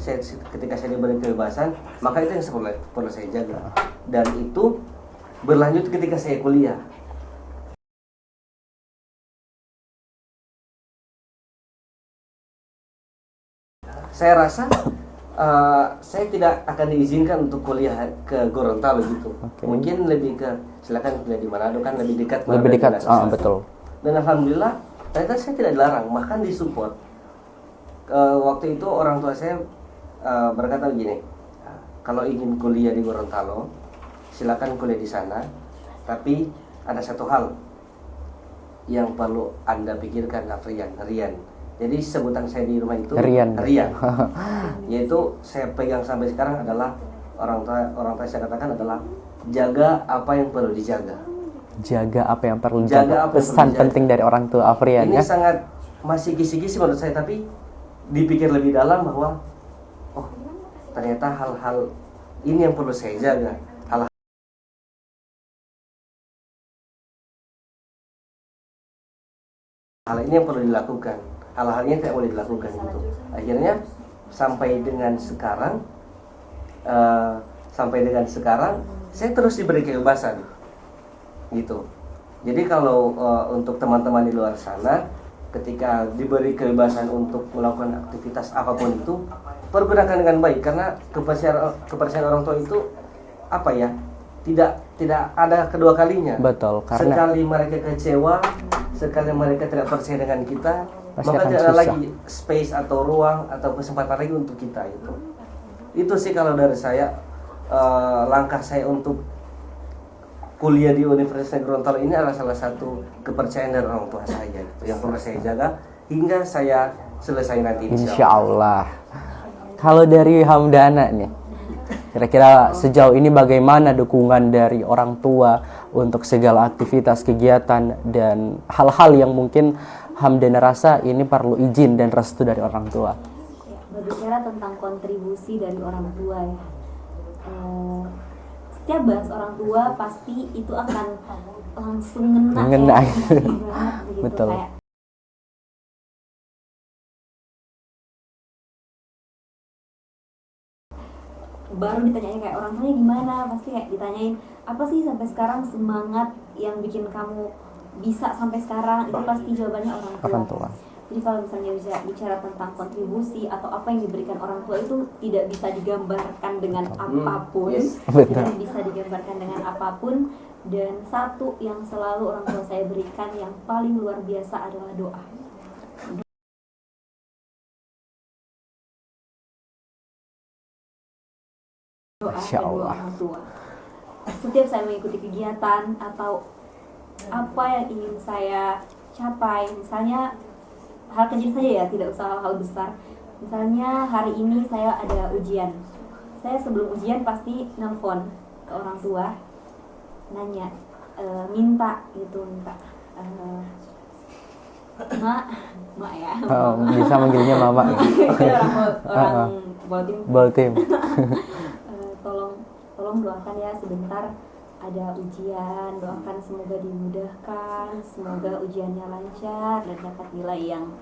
ketika saya diberi kebebasan, maka itu yang perlu saya jaga. Dan itu berlanjut ketika saya kuliah. Saya rasa saya tidak akan diizinkan untuk kuliah ke Gorontalo gitu. Mungkin lebih ke silakan kuliah di Manado, kan lebih dekat. Betul. Dan alhamdulillah ternyata saya tidak dilarang, bahkan disupport. Waktu itu orang tua saya berkata begini, kalau ingin kuliah di Gorontalo, silakan kuliah di sana. Tapi ada satu hal yang perlu Anda pikirkan, Rian. Jadi sebutan saya di rumah itu Rian. Yaitu saya pegang sampai sekarang adalah orang tua saya katakan adalah jaga apa yang perlu dijaga. Jaga apa yang perlu dijaga. Pesan penting dari orang tua Afrian Ini ya. sangat masih kisi-kisi menurut saya, tapi dipikir lebih dalam bahwa oh ternyata hal-hal ini yang perlu saya jaga. Hal ini yang perlu dilakukan, hal-hal ini tidak boleh dilakukan gitu. Akhirnya sampai dengan sekarang saya terus diberi kebebasan gitu. Jadi kalau untuk teman-teman di luar sana, ketika diberi kebebasan untuk melakukan aktivitas apapun itu, pergunakan dengan baik, karena kepercayaan orang tua itu apa ya, tidak ada kedua kalinya. Betul, karena sekali mereka kecewa, sekali mereka tidak percaya dengan kita, pasti maka akan tidak ada susah. lagi space atau ruang atau kesempatan lagi untuk kita itu sih kalau dari saya. Langkah saya untuk kuliah di Universitas Negeri Gorontalo ini adalah salah satu kepercayaan dari orang tua saya gitu, yang perlu saya jaga hingga saya selesai nanti insya Allah. Kalau dari Hamdana nih, kira-kira sejauh ini bagaimana dukungan dari orang tua untuk segala aktivitas, kegiatan, dan hal-hal yang mungkin Hamdana rasa ini perlu izin dan restu dari orang tua? Berbicara tentang kontribusi dari orang tua ya, setiap bahas orang tua pasti itu akan langsung ngena ya, gitu. Betul. Kayak baru ditanyain kayak orang tuanya gimana, pasti kayak ditanyain apa sih sampai sekarang semangat yang bikin kamu bisa sampai sekarang, itu pasti jawabannya orang tua. Jadi kalau misalnya bicara tentang kontribusi atau apa yang diberikan orang tua itu tidak bisa digambarkan dengan apapun, tidak bisa digambarkan dengan apapun. Dan satu yang selalu orang tua saya berikan yang paling luar biasa adalah doa. Doa kedua orang tua. Setiap saya mengikuti kegiatan atau apa yang ingin saya capai, misalnya hal kecil saja ya, tidak usah hal-hal besar. Misalnya hari ini saya ada ujian, saya sebelum ujian pasti nelpon ke orang tua, nanya, minta mak ya. Oh, bisa manggilnya mama. orang Baltim. Tolong doakan ya sebentar ada ujian, doakan semoga dimudahkan, semoga ujiannya lancar dan dapat nilai yang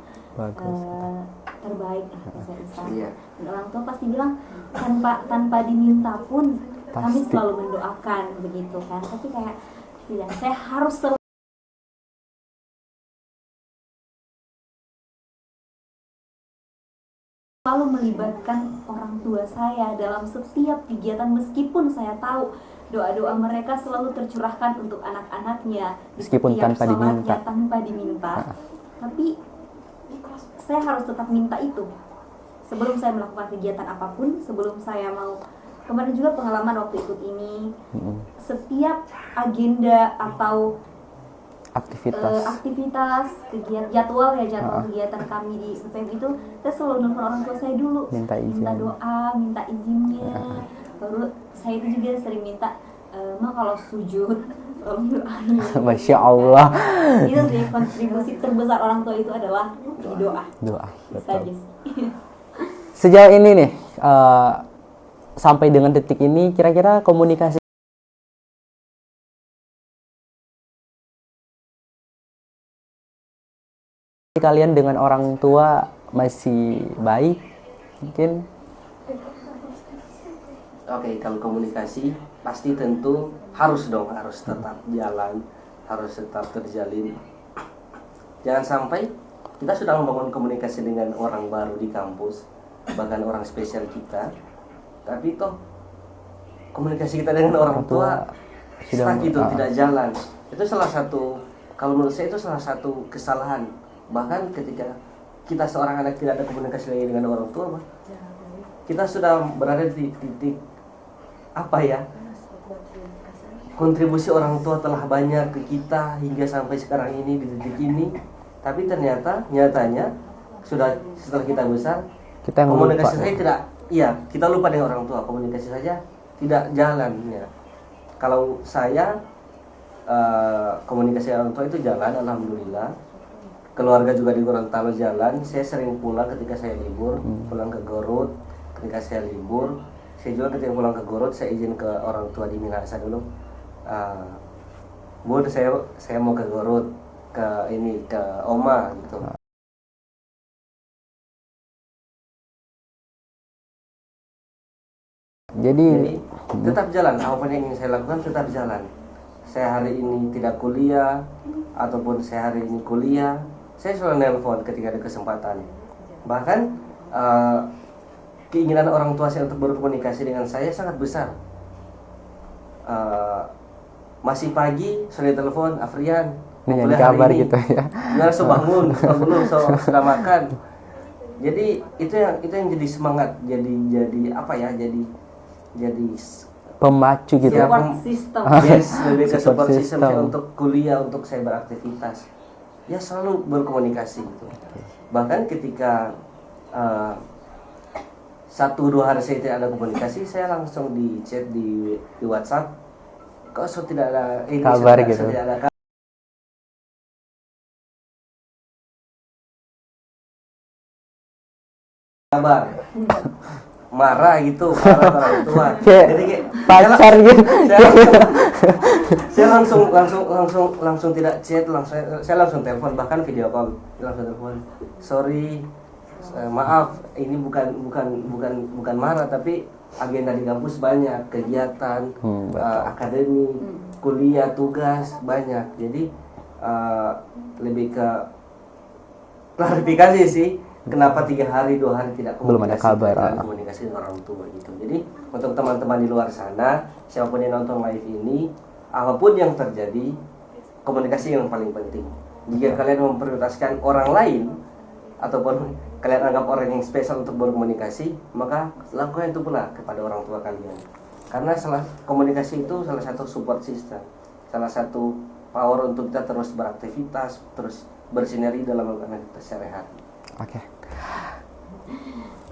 terbaik bisa. Dan orang tua pasti bilang tanpa diminta pun kami selalu mendoakan begitu kan. Tapi kayak tidak, saya harus selalu melibatkan orang tua saya dalam setiap kegiatan, meskipun saya tahu doa-doa mereka selalu tercurahkan untuk anak-anaknya meskipun tanpa diminta. Tapi saya harus tetap minta itu sebelum saya melakukan kegiatan apapun, sebelum saya mau. Kemarin juga pengalaman waktu ikut ini, setiap agenda atau aktivitas kegiatan jadwal kegiatan kami di UPM itu, saya selalu nelfon orang tua saya dulu, minta doa, minta izinnya. Baru saya itu juga sering minta, kalau sujud tolong doain. Masya Allah. Itu sih kontribusi terbesar orang tua itu adalah doa. Betul. Sejauh ini nih, sampai dengan detik ini, kira-kira komunikasi kalian dengan orang tua masih baik mungkin? Oke, kalau komunikasi pasti tentu harus tetap jalan, harus tetap terjalin. Jangan sampai kita sudah membangun komunikasi dengan orang baru di kampus, bahkan orang spesial kita, tapi toh komunikasi kita dengan orang tua stuck itu tidak jalan. Itu salah satu, kalau menurut saya itu salah satu kesalahan. Bahkan ketika kita seorang anak tidak ada komunikasi lagi dengan orang tua, kita sudah berada di titik apa ya, kontribusi orang tua telah banyak ke kita hingga sampai sekarang ini di titik ini, tapi nyatanya sudah setelah kita besar, Kita yang komunikasi lupa. saja tidak, iya kita lupa dengan orang tua, komunikasi saja tidak jalan ya. Kalau saya komunikasi orang tua itu jalan, alhamdulillah. Keluarga juga di Gorontalo jalan. Saya sering pulang ketika saya libur, pulang ke Garut ketika saya libur. Saya juga ketika pulang ke Garut, saya izin ke orang tua di Minahasa dulu. Bun, saya mau ke Garut, ke Oma gitu. Jadi Tetap jalan, apapun yang ingin saya lakukan tetap jalan. Saya hari ini tidak kuliah, ataupun saya hari ini kuliah, saya selalu nelpon ketika ada kesempatan. Bahkan keinginan orang tua saya untuk berkomunikasi dengan saya sangat besar. Masih pagi, sudah telepon, Afrian, nanya kuliah kabar hari ini. gitu ya. Gimana, so bangun, belum, sudah makan. Jadi itu yang jadi semangat, jadi apa ya, jadi Pemacu gitu. ya, Support system. yes, lebih ke support Support system system. saya untuk kuliah, untuk saya beraktivitas. Ya selalu berkomunikasi gitu. Bahkan ketika 1-2 hari saya tidak ada komunikasi, saya langsung di chat di WhatsApp. Kok so tidak ada ini, Kabar so gitu. tidak ada kabar. Marah gitu, marah orang tua. Kayak Jadi kayak pacar gitu. saya langsung tidak chat, saya langsung telepon, bahkan video call, langsung telepon. Sorry, maaf, ini bukan marah, tapi agenda di kampus banyak, kegiatan, akademik, kuliah, tugas banyak. Jadi lebih ke klarifikasi sih. Kenapa 3 hari 2 hari tidak Belum ada kabar. komunikasi dengan orang tua gitu. Jadi untuk teman-teman di luar sana, siapapun yang nonton live ini, apapun yang terjadi, komunikasi yang paling penting. Jika kalian memprioritaskan orang lain ataupun kalian anggap orang yang spesial untuk berkomunikasi, maka lakukan itu pula kepada orang tua kalian. Karena komunikasi itu salah satu support system, salah satu power untuk kita terus beraktivitas, terus bersinergi dalam melakukan aktivitas sehari-hari. Oke.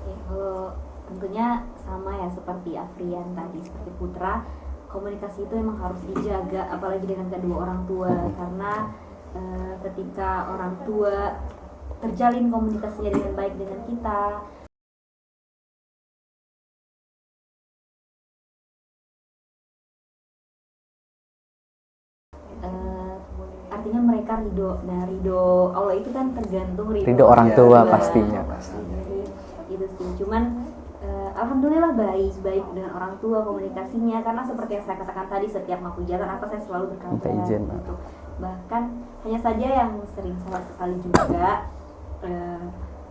Ya, kalau tentunya sama ya seperti Afrian tadi, seperti Putra, komunikasi itu emang harus dijaga, apalagi dengan kedua orang tua, karena ketika orang tua terjalin komunikasinya dengan baik dengan kita, artinya mereka ridho. Nah, ridho Allah itu kan tergantung Ridho orang tua kedua. pastinya. Jadi itu sih. Cuman alhamdulillah baik dengan orang tua komunikasinya, karena seperti yang saya katakan tadi, setiap mau kegiatan apa saya selalu berkabar Minta izin. gitu. Bahkan hanya saja yang sering saya sesali juga,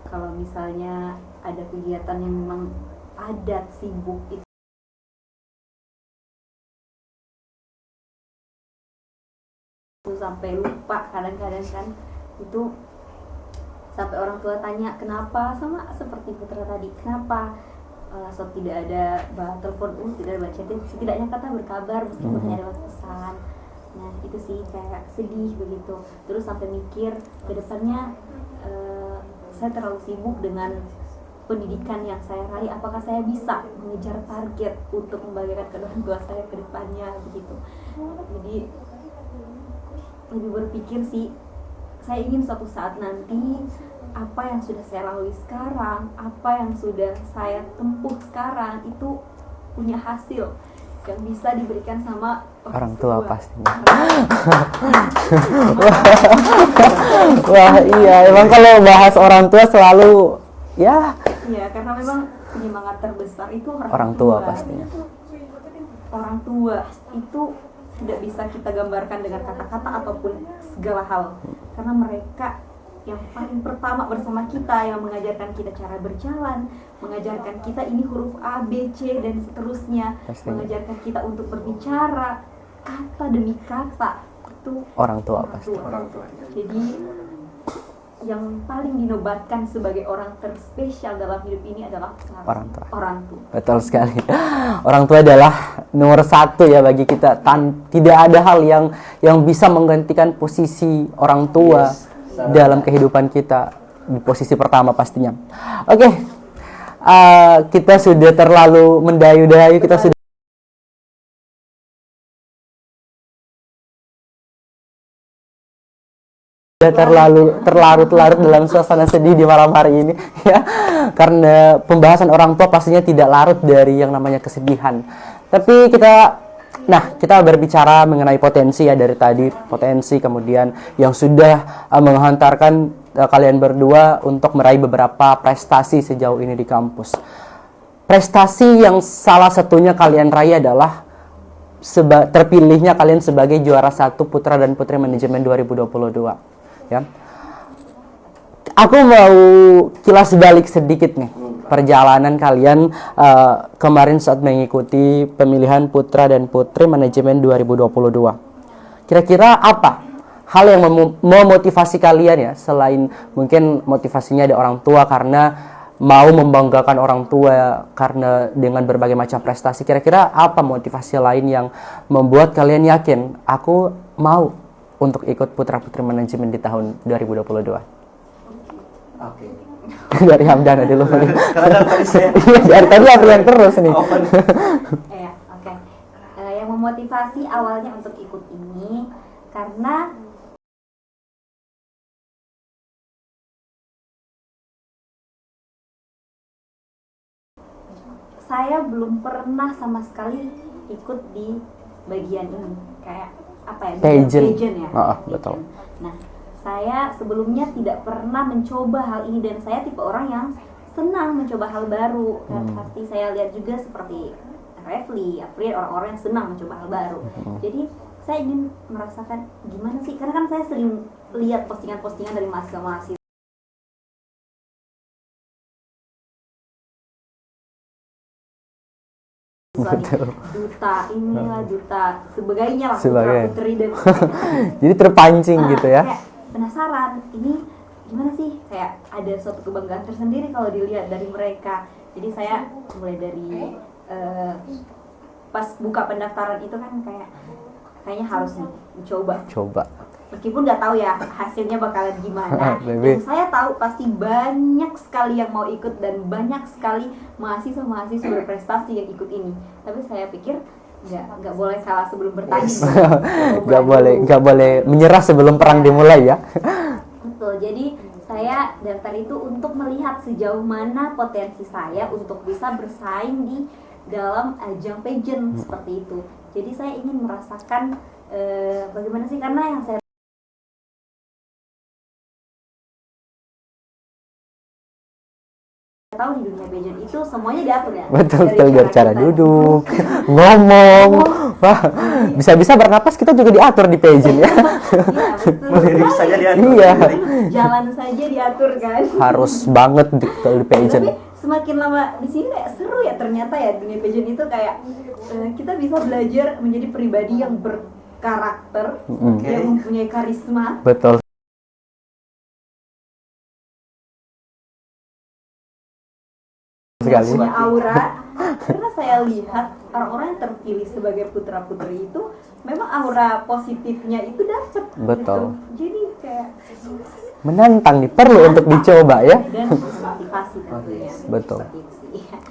kalau misalnya ada kegiatan yang memang adat sibuk itu sampai lupa kadang-kadang kan, itu sampai orang tua tanya kenapa, sama seperti Putra tadi, kenapa so tidak ada telepon, tidak ada chatting, setidaknya kata berkabar meskipun hanya lewat pesan. Nah itu sih kayak sedih begitu, terus sampai mikir ke depannya saya terlalu sibuk dengan pendidikan yang saya raih, apakah saya bisa mengejar target untuk membagikan kedua orang tua saya ke depannya begitu. Jadi lebih berpikir sih, saya ingin suatu saat nanti apa yang sudah saya lalui sekarang, apa yang sudah saya tempuh sekarang itu punya hasil yang bisa diberikan sama Orang tua pastinya. Wah iya, emang kalau bahas orang tua selalu ya. Iya, karena memang penyemangat terbesar itu Orang tua pastinya. Orang tua itu tidak bisa kita gambarkan dengan kata-kata ataupun segala hal, karena mereka yang paling pertama bersama kita, yang mengajarkan kita cara berjalan, mengajarkan kita ini huruf A, B, C dan seterusnya, Pastinya. mengajarkan kita untuk berbicara kata demi kata, itu Orang tua pasti. Orang tua. Jadi yang paling dinobatkan sebagai orang terspesial dalam hidup ini adalah orang tua. Betul sekali. Orang tua adalah nomor satu ya bagi kita. Tidak ada hal yang bisa menggantikan posisi orang tua dalam kehidupan kita. Di posisi pertama pastinya. Oke. Kita sudah terlalu mendayu-dayu, kita sudah terlalu terlarut-larut dalam suasana sedih di malam hari ini ya, karena pembahasan orang tua pastinya tidak larut dari yang namanya kesedihan. Tapi kita berbicara mengenai potensi ya, dari tadi potensi, kemudian yang sudah menghantarkan kalian berdua untuk meraih beberapa prestasi sejauh ini di kampus. Prestasi yang salah satunya kalian raih adalah terpilihnya kalian sebagai juara 1 Putra dan Putri Manajemen 2022. Ya. Aku mau kilas balik sedikit nih perjalanan kalian kemarin saat mengikuti pemilihan Putra dan Putri Manajemen 2022. Kira-kira apa hal yang memotivasi kalian ya, selain mungkin motivasinya ada orang tua karena mau membanggakan orang tua karena dengan berbagai macam prestasi, kira-kira apa motivasi lain yang membuat kalian yakin aku mau untuk ikut Putra-Putri Manajemen di tahun 2022? Oke. Dari Hamdana dulu. Karena tadi saya dari tadi Afrian terus nih. Ya, oke. Yang memotivasi awalnya untuk ikut ini karena saya belum pernah sama sekali ikut di bagian ini, kayak apa ya, pageant ya. Betul. Nah, saya sebelumnya tidak pernah mencoba hal ini dan saya tipe orang yang senang mencoba hal baru. Dan pasti saya lihat juga seperti Refli, Afrian, orang-orang yang senang mencoba hal baru. Jadi saya ingin merasakan gimana sih, karena kan saya sering lihat postingan-postingan dari mahasiswa-mahasiswa duta inilah, duta sebagainya lah, Putra Putri dan jadi terpancing gitu ya. Kayak penasaran, ini gimana sih, kayak ada suatu kebanggaan tersendiri kalau dilihat dari mereka. Jadi saya mulai dari pas buka pendaftaran itu kan kayaknya harus nih coba. Meskipun nggak tahu ya hasilnya bakalan gimana. Dan saya tahu pasti banyak sekali yang mau ikut dan banyak sekali mahasiswa berprestasi yang ikut ini. Tapi saya pikir nggak boleh kalah sebelum bertanding. Nggak boleh menyerah sebelum perang dimulai ya. Betul. Jadi saya daftar itu untuk melihat sejauh mana potensi saya untuk bisa bersaing di dalam ajang pageant seperti itu. Jadi saya ingin merasakan bagaimana sih, karena yang saya tahu di dunia pageant itu semuanya diatur ya. Betul, dari cara duduk, ngomong, bisa-bisa bernapas kita juga diatur di pageant ya. Iya, jalan saja diatur kan. Harus banget di pageant. Tapi semakin lama di sini kayak seru ya ternyata ya, dunia pageant itu kayak kita bisa belajar menjadi pribadi yang berkarakter, yang mempunyai karisma. Betul. Punya aura, karena saya lihat orang-orang yang terpilih sebagai putra-putri itu memang aura positifnya itu dapat. Betul. Gitu. Jadi kayak menantang nih, perlu untuk dicoba ya. Dan motivasi tentunya. Betul.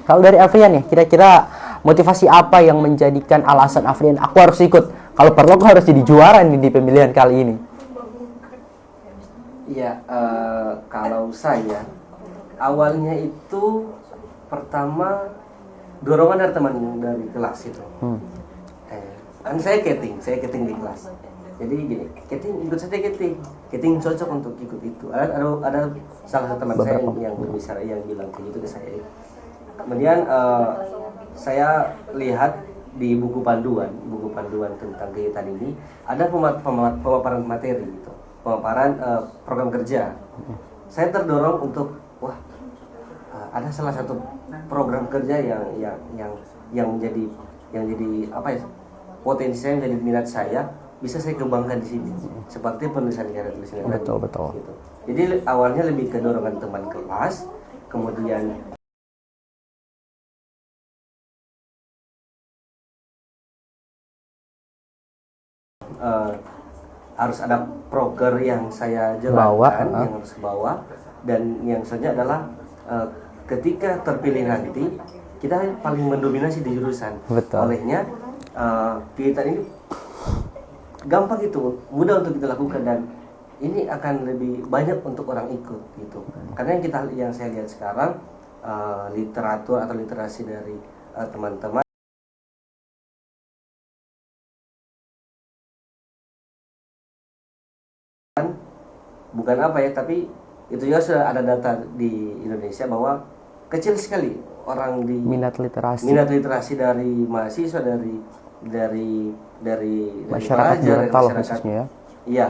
Kalau dari Afrian ya, kira-kira motivasi apa yang menjadikan alasan Afrian aku harus ikut? Kalau perlu aku harus jadi juara nih di pemilihan kali ini. Iya, kalau saya awalnya itu pertama dorongan dari teman dari kelas itu. Kan saya keting di kelas. Jadi gini, ikut saja keting cocok untuk ikut itu. Ada salah satu teman saya yang berbicara, yang bilang kayak gitu ke saya. Kemudian saya lihat di buku panduan tentang kegiatan ini ada pemaparan materi gitu, pemaparan program kerja. Saya terdorong untuk ada salah satu program kerja yang menjadi apa ya, potensi saya, menjadi minat saya, bisa saya kembangkan di sini seperti penulisan karya tulisan. Betul. Gitu. Jadi awalnya lebih ke dorongan teman kelas, kemudian harus ada proker yang saya jalankan, yang harus bawa, dan yang selanjutnya adalah ketika terpilih nanti kita paling mendominasi di jurusan. Betul. Olehnya kegiatan ini gampang gitu, mudah untuk kita lakukan, dan ini akan lebih banyak untuk orang ikut gitu. Karena yang saya lihat sekarang literatur atau literasi dari teman-teman bukan apa ya, tapi itu juga sudah ada data di Indonesia bahwa kecil sekali orang di minat literasi dari mahasiswa, dari masyarakat pelajar, khususnya ya. Iya,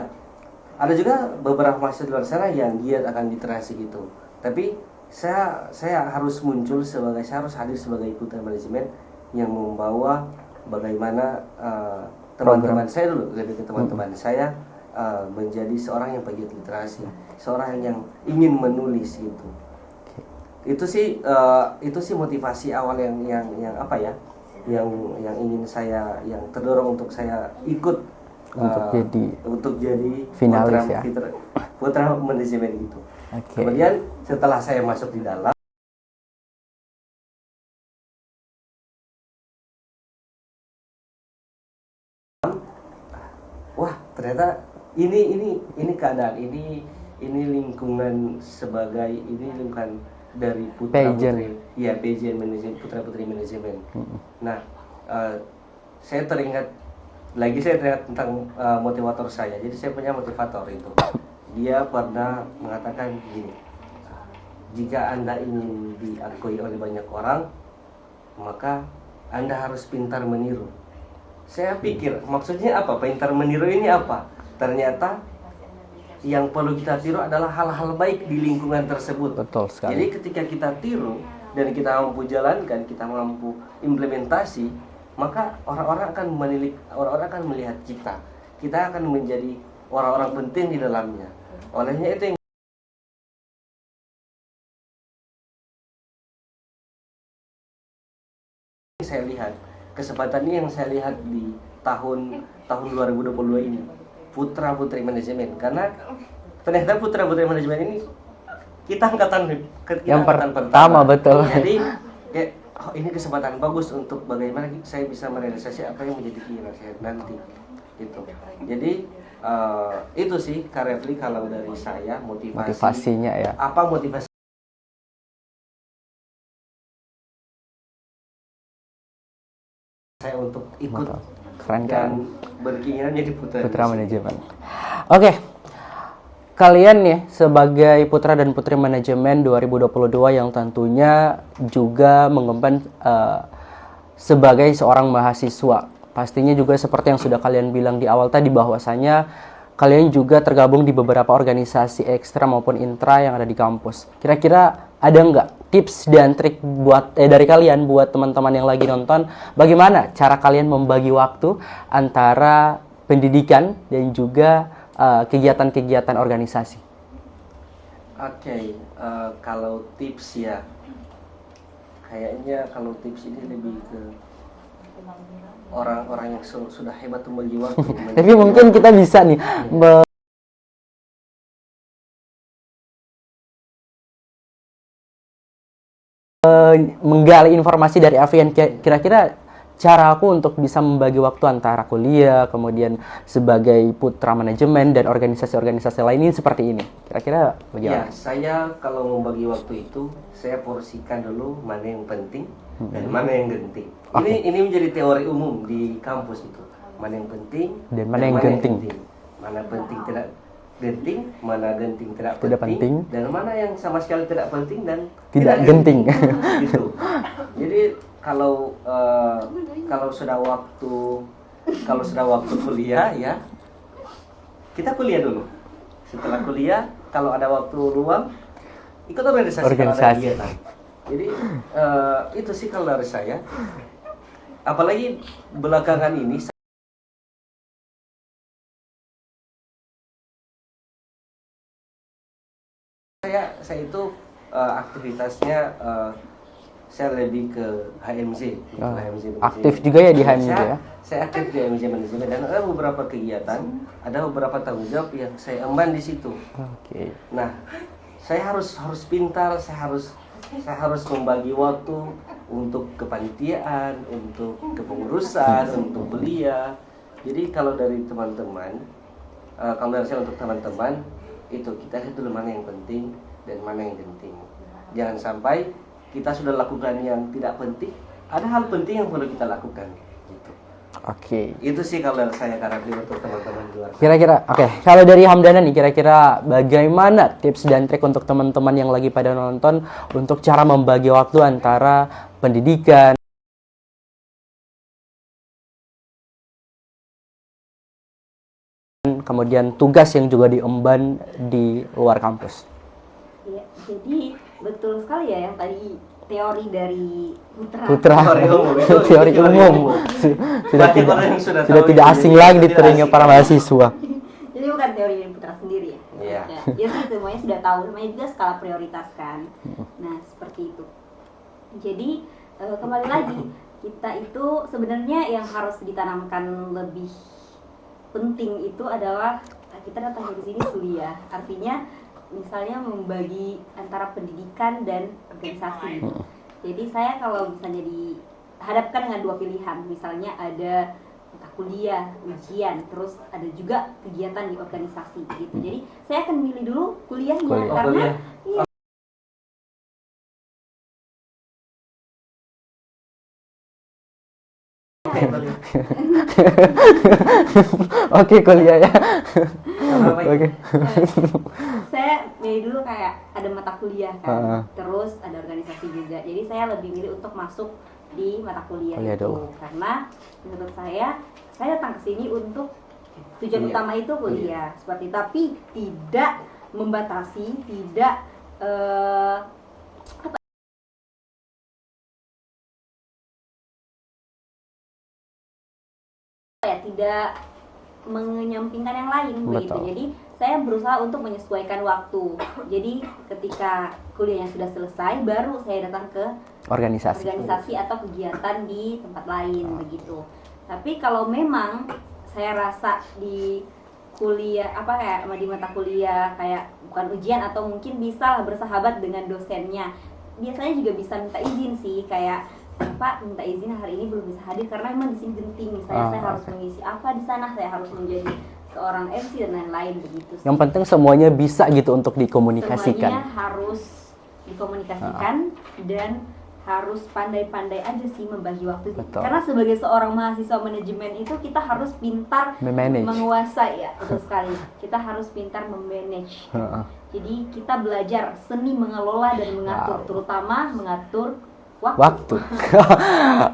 ada juga beberapa mahasiswa di luar sana yang giat akan literasi gitu. Tapi saya harus muncul sebagai, saya harus hadir sebagai putra manajemen yang membawa bagaimana teman-teman saya dulu, lebih ke teman-teman saya menjadi seorang yang pegiat literasi, seorang yang ingin menulis gitu. Itu sih motivasi awal yang apa ya, yang ingin saya, yang terdorong untuk saya ikut untuk jadi finalis putra manajemen gitu. Okay. Kemudian setelah saya masuk di dalam, wah ternyata ini keadaan, ini lingkungan sebagai, ini lingkungan dari putra putri, ya pageant manajemen, putra putri manajemen. Nah, saya teringat tentang motivator saya. Jadi saya punya motivator itu. Dia pernah mengatakan gini, jika Anda ingin diakui oleh banyak orang, maka Anda harus pintar meniru. Saya pikir maksudnya apa? Pintar meniru ini apa? Ternyata yang perlu kita tiru adalah hal-hal baik di lingkungan tersebut. Betul sekali. Jadi ketika kita tiru dan kita mampu jalankan, kita mampu implementasi, maka orang-orang akan melihat kita. Kita akan menjadi orang-orang penting di dalamnya. Olehnya itu yang saya lihat, kesempatan ini yang saya lihat di tahun 2022 ini, putra putri manajemen. Karena ternyata putra putri manajemen ini kita angkatan pertama. Betul. Jadi kayak, ini kesempatan bagus untuk bagaimana saya bisa merealisasi apa yang menjadi keinginan saya nanti gitu. Jadi itu sih Kak Refli kalau dari saya, motivasinya ya. Apa motivasi saya untuk ikut keren dan berkeinginan jadi putra manajemen. Oke. Kalian nih sebagai putra dan putri manajemen 2022 yang tentunya juga mengemban sebagai seorang mahasiswa. Pastinya juga seperti yang sudah kalian bilang di awal tadi, bahwasanya kalian juga tergabung di beberapa organisasi ekstra maupun intra yang ada di kampus. Kira-kira ada nggak tips dan trik buat dari kalian buat teman-teman yang lagi nonton, bagaimana cara kalian membagi waktu antara pendidikan dan juga kegiatan-kegiatan organisasi? Oke, kalau tips ya, kayaknya kalau tips ini lebih ke orang-orang yang sudah hebat membagi waktu. Tapi mungkin kita bisa nih menggali informasi dari Avian. Kira-kira cara aku untuk bisa membagi waktu antara kuliah, kemudian sebagai putra manajemen dan organisasi-organisasi lain ini seperti ini. Kira-kira bagaimana? Ya, saya kalau membagi waktu itu, saya porsikan dulu mana yang penting dan mana yang genting. Okay. Ini menjadi teori umum di kampus itu. Mana yang penting dan mana yang genting. Mana penting tidak genting, mana genting tidak penting, dan mana yang sama sekali tidak penting dan tidak genting. Gitu. Jadi kalau sudah waktu kuliah ya, kita kuliah dulu. Setelah kuliah, kalau ada waktu luang, ikut organisasi. Kalau ada kegiatan. Jadi itu sih kalau dari saya. Apalagi belakangan ini itu aktivitasnya saya lebih ke HMZ, Aktif juga ya di HMZ ya? Saya aktif di HMZ manajemen dan ada beberapa kegiatan, ada beberapa tanggung jawab yang saya emban di situ. Oke. Nah, saya harus pintar, saya harus membagi waktu untuk kepanitiaan, untuk kepengurusan, untuk belia. Jadi kalau dari teman-teman, kalau dari saya untuk teman-teman, itu kita lihat dulu mana yang penting dan mana yang penting. Jangan sampai kita sudah lakukan yang tidak penting, ada hal penting yang perlu kita lakukan. Gitu. Oke. Itu sih kalau dari saya Karafli untuk teman-teman di luar. Kira-kira, kalau dari Hamdana nih, kira-kira bagaimana tips dan trik untuk teman-teman yang lagi pada nonton untuk cara membagi waktu antara pendidikan, kemudian tugas yang juga diemban di luar kampus? Iya, jadi betul sekali ya yang tadi teori dari Putra. Teori umum. Sudah tidak asing lagi di telinga para mahasiswa. Jadi bukan teori dari Putra sendiri ya. Iya. Ya sih semuanya sudah tahu, namanya juga skala prioritas kan. Nah, seperti itu. Jadi kembali lagi, kita itu sebenarnya yang harus ditanamkan lebih penting itu adalah kita datang dari sini kuliah. Artinya misalnya membagi antara pendidikan dan organisasi. Jadi saya kalau misalnya dihadapkan dengan dua pilihan, misalnya ada mata kuliah, ujian, terus ada juga kegiatan di organisasi gitu. Jadi saya akan milih dulu kuliahnya karena iya. Oke, kuliah ya. Oke. Saya milih dulu kayak ada mata kuliah kan, terus ada organisasi juga. Jadi saya lebih milih untuk masuk di mata kuliah itu dulu. Karena menurut saya datang ke sini untuk tujuan utama itu kuliah seperti, tapi tidak membatasi, tidak tidak menyampingkan yang lain begitu. Jadi saya berusaha untuk menyesuaikan waktu. Jadi ketika kuliahnya sudah selesai, baru saya datang ke organisasi atau kegiatan di tempat lain begitu. Tapi kalau memang saya rasa di kuliah kayak di mata kuliah kayak bukan ujian atau mungkin bisa bersahabat dengan dosennya, biasanya juga bisa minta izin sih, kayak Pak minta izin hari ini belum bisa hadir karena memang di sini genting, misalnya saya harus mengisi apa di sana, saya harus menjadi seorang MC dan lain-lain begitu sih. Yang penting semuanya bisa gitu untuk dikomunikasikan. Semuanya harus dikomunikasikan dan harus pandai-pandai aja sih membagi waktu. Betul. Karena sebagai seorang mahasiswa manajemen itu kita harus pintar menguasai ya, betul sekali. Kita harus pintar memanage. Jadi kita belajar seni mengelola dan mengatur, terutama mengatur waktu.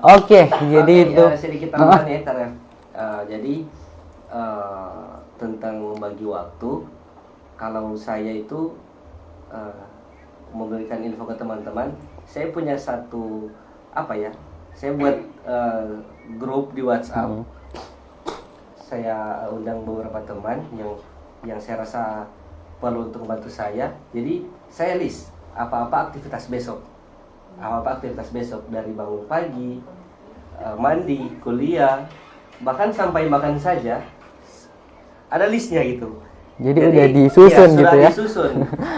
Oke, jadi itu sedikit tambahan ya Karef. Jadi tentang membagi waktu, kalau saya itu memberikan info ke teman-teman, saya punya satu saya buat grup di WhatsApp. Saya undang beberapa teman yang saya rasa perlu untuk membantu saya. Jadi saya list apa-apa aktivitas besok dari bangun pagi, mandi, kuliah, bahkan sampai makan saja ada listnya gitu. Jadi udah disusun ya, gitu ya. Disusun.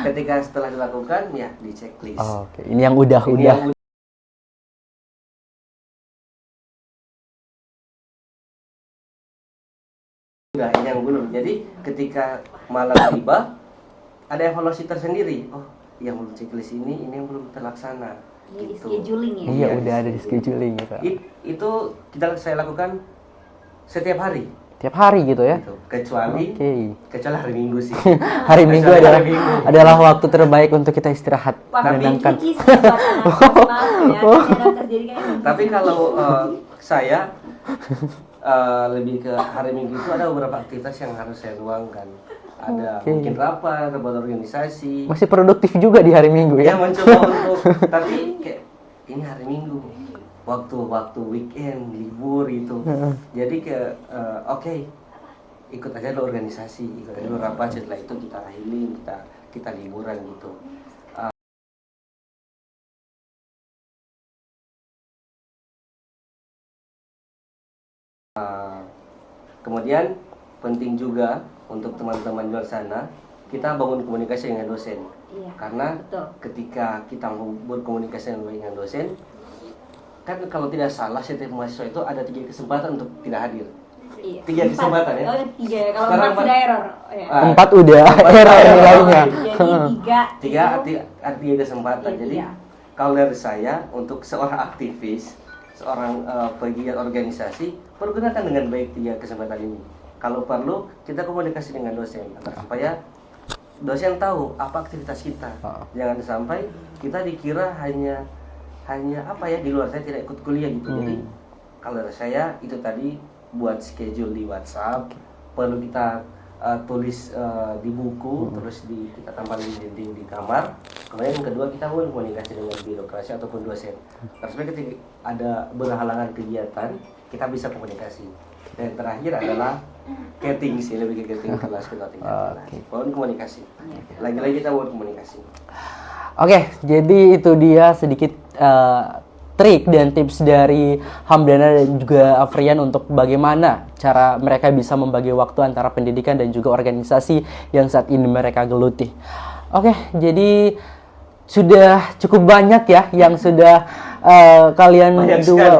Ketika setelah dilakukan ya di checklist. Oke. Ini yang udah. Ini yang belum. Jadi ketika malam tiba ada evaluasi tersendiri. Oh, yang belum checklist ini yang belum terlaksana. Di scheduling ya. Iya, udah ada di scheduling gitu. Itu saya lakukan setiap hari. Tiap hari gitu ya. Gitu. Kecuali hari Minggu sih. Hari Minggu adalah waktu terbaik untuk kita istirahat. Menenangkan. Tapi kalau saya lebih ke hari Minggu itu ada beberapa aktivitas yang harus saya luangkan. Ada mungkin rapat, buat organisasi. Masih produktif juga di hari Minggu ya? Ya mencoba untuk, tapi kayak ini hari Minggu, waktu weekend, libur itu. Jadi ikut aja lo organisasi, ikut aja lo rapat, setelah itu kita healing, kita liburan gitu. Kemudian penting juga untuk teman-teman di luar sana kita bangun komunikasi dengan dosen. Iya, Karena betul. ketika kita berkomunikasi dengan dosen, kan kalau tidak salah setiap mahasiswa itu ada 3 kesempatan untuk tidak hadir. Iya. 3 kesempatan ya. Oh, 3 ya. Kalau Sekarang 4 sudah error. Oh, ya. 4 udah error nilainya. Jadi 3 kesempatan. Iya, Jadi iya. kalau dari saya untuk seorang aktivis, seorang pegiat organisasi, pergunakan dengan baik 3 kesempatan ini. Kalau perlu kita komunikasi dengan dosen agar supaya dosen tahu apa aktivitas kita. Jangan sampai kita dikira hanya apa ya, di luar saya tidak ikut kuliah gitu. Jadi kalau saya itu tadi buat schedule di WhatsApp, perlu kita tulis di buku, terus kita tampalin di dinding di kamar. Kemudian yang kedua kita boleh komunikasi dengan birokrasi ataupun dosen. Karena supaya ketika ada berhalangan kegiatan kita bisa komunikasi. Dan terakhir adalah chatting sih, lebih ke chatting kelas ke kelas. Mohon komunikasi. Lagi-lagi kita mohon komunikasi. Oke, jadi itu dia sedikit trik dan tips dari Hamdana dan juga Afrian untuk bagaimana cara mereka bisa membagi waktu antara pendidikan dan juga organisasi yang saat ini mereka geluti. Oke, jadi sudah cukup banyak ya yang sudah kalian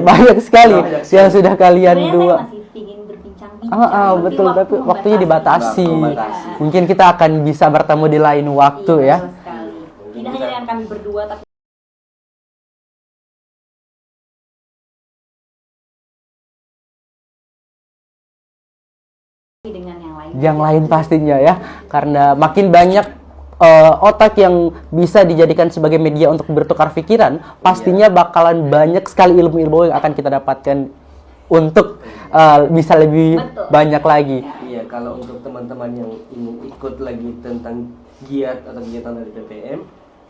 banyak sekali yang sudah kalian dua. Betul, tapi waktunya dibatasi. Mungkin kita akan bisa bertemu di lain waktu ya. Tidak hanya dengan kami berdua, tapi dengan yang lain pastinya ya, karena makin banyak otak yang bisa dijadikan sebagai media untuk bertukar pikiran, pastinya bakalan banyak sekali ilmu-ilmu yang akan kita dapatkan untuk bisa lebih banyak lagi. Iya, kalau untuk teman-teman yang ingin ikut lagi tentang giat atau kegiatan dari PPM,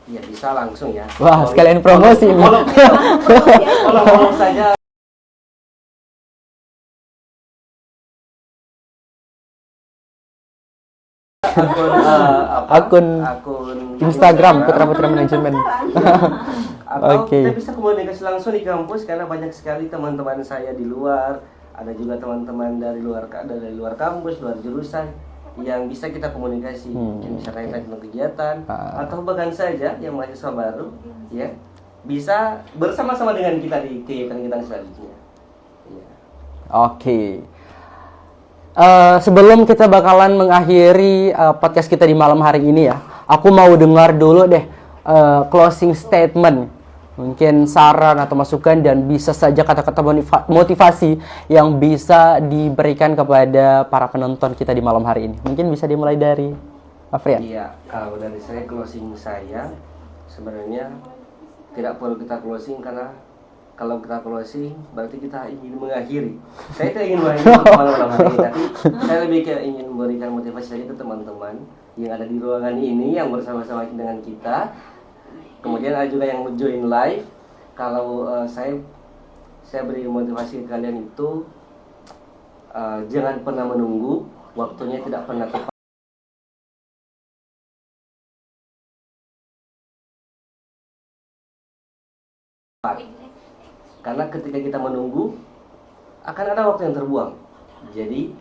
ya bisa langsung ya. Wah, sekalian promosi nih. Tolong saja akun Instagram Putra Manajemen. Atau kita bisa komunikasi langsung di kampus karena banyak sekali teman-teman saya di luar, ada juga teman-teman dari luar kampus, luar jurusan yang bisa kita komunikasi, mungkin bisa kaitan dengan kegiatan atau bahkan saja yang mahasiswa baru ya bisa bersama-sama dengan kita di kegiatan selanjutnya. Ya. Oke. Sebelum kita bakalan mengakhiri podcast kita di malam hari ini ya, aku mau dengar dulu deh closing statement, mungkin saran atau masukan dan bisa saja kata-kata motivasi yang bisa diberikan kepada para penonton kita di malam hari ini. Mungkin bisa dimulai dari Afrian. Iya, kalau dari saya closing saya sebenarnya tidak perlu kita closing karena kalau kita closing berarti kita ingin mengakhiri. Saya tidak ingin mengakhiri malam hari ini, tapi saya lebih ingin memberikan motivasi saja ke teman-teman yang ada di ruangan ini yang bersama-sama dengan kita. Kemudian ada juga yang join live. Kalau saya beri motivasi ke kalian itu jangan pernah menunggu, waktunya tidak pernah tepat. Karena ketika kita menunggu akan ada waktu yang terbuang. Jadi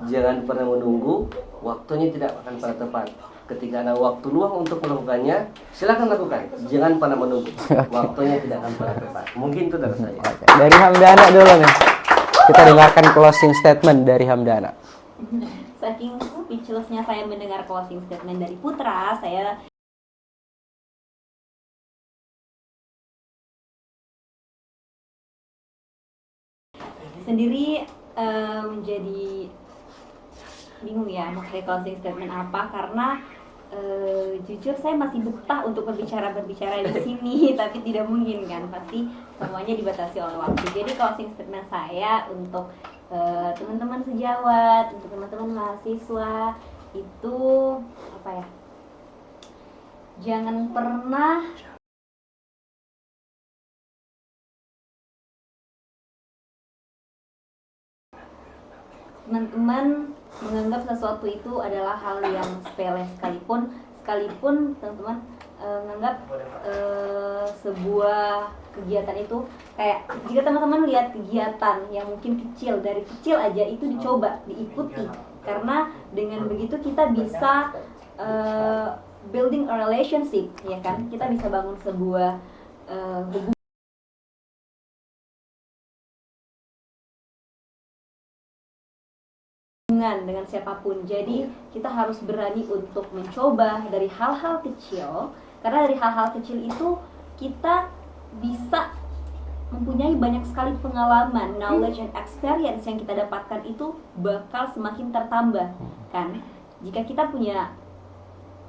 jangan pernah menunggu, waktunya tidak akan pernah tepat. Ketika ada waktu luang untuk melakukannya, silakan lakukan. Jangan pernah menunggu, waktunya tidak akan pernah tepat. Mungkin itu dari saya. Dari Hamdana dulu nih. Kita dengarkan closing statement dari Hamdana. Saking speechlessnya saya mendengar closing statement dari Putra, saya sendiri menjadi bingung ya mau closing statement apa, karena jujur saya masih betah untuk berbicara di sini tapi tidak mungkin kan, pasti semuanya dibatasi oleh waktu. Jadi closing statement saya untuk teman-teman sejawat, untuk teman-teman mahasiswa itu apa ya, jangan pernah teman-teman menganggap sesuatu itu adalah hal yang sepele, sekalipun teman-teman menganggap sebuah kegiatan itu kayak jika teman-teman lihat kegiatan yang mungkin kecil, dari kecil aja itu dicoba, diikuti, karena dengan begitu kita bisa building a relationship, ya kan, kita bisa bangun sebuah hubungan dengan siapapun. Jadi kita harus berani untuk mencoba dari hal-hal kecil, karena dari hal-hal kecil itu kita bisa mempunyai banyak sekali pengalaman, knowledge and experience yang kita dapatkan itu bakal semakin tertambah, kan? Jika kita punya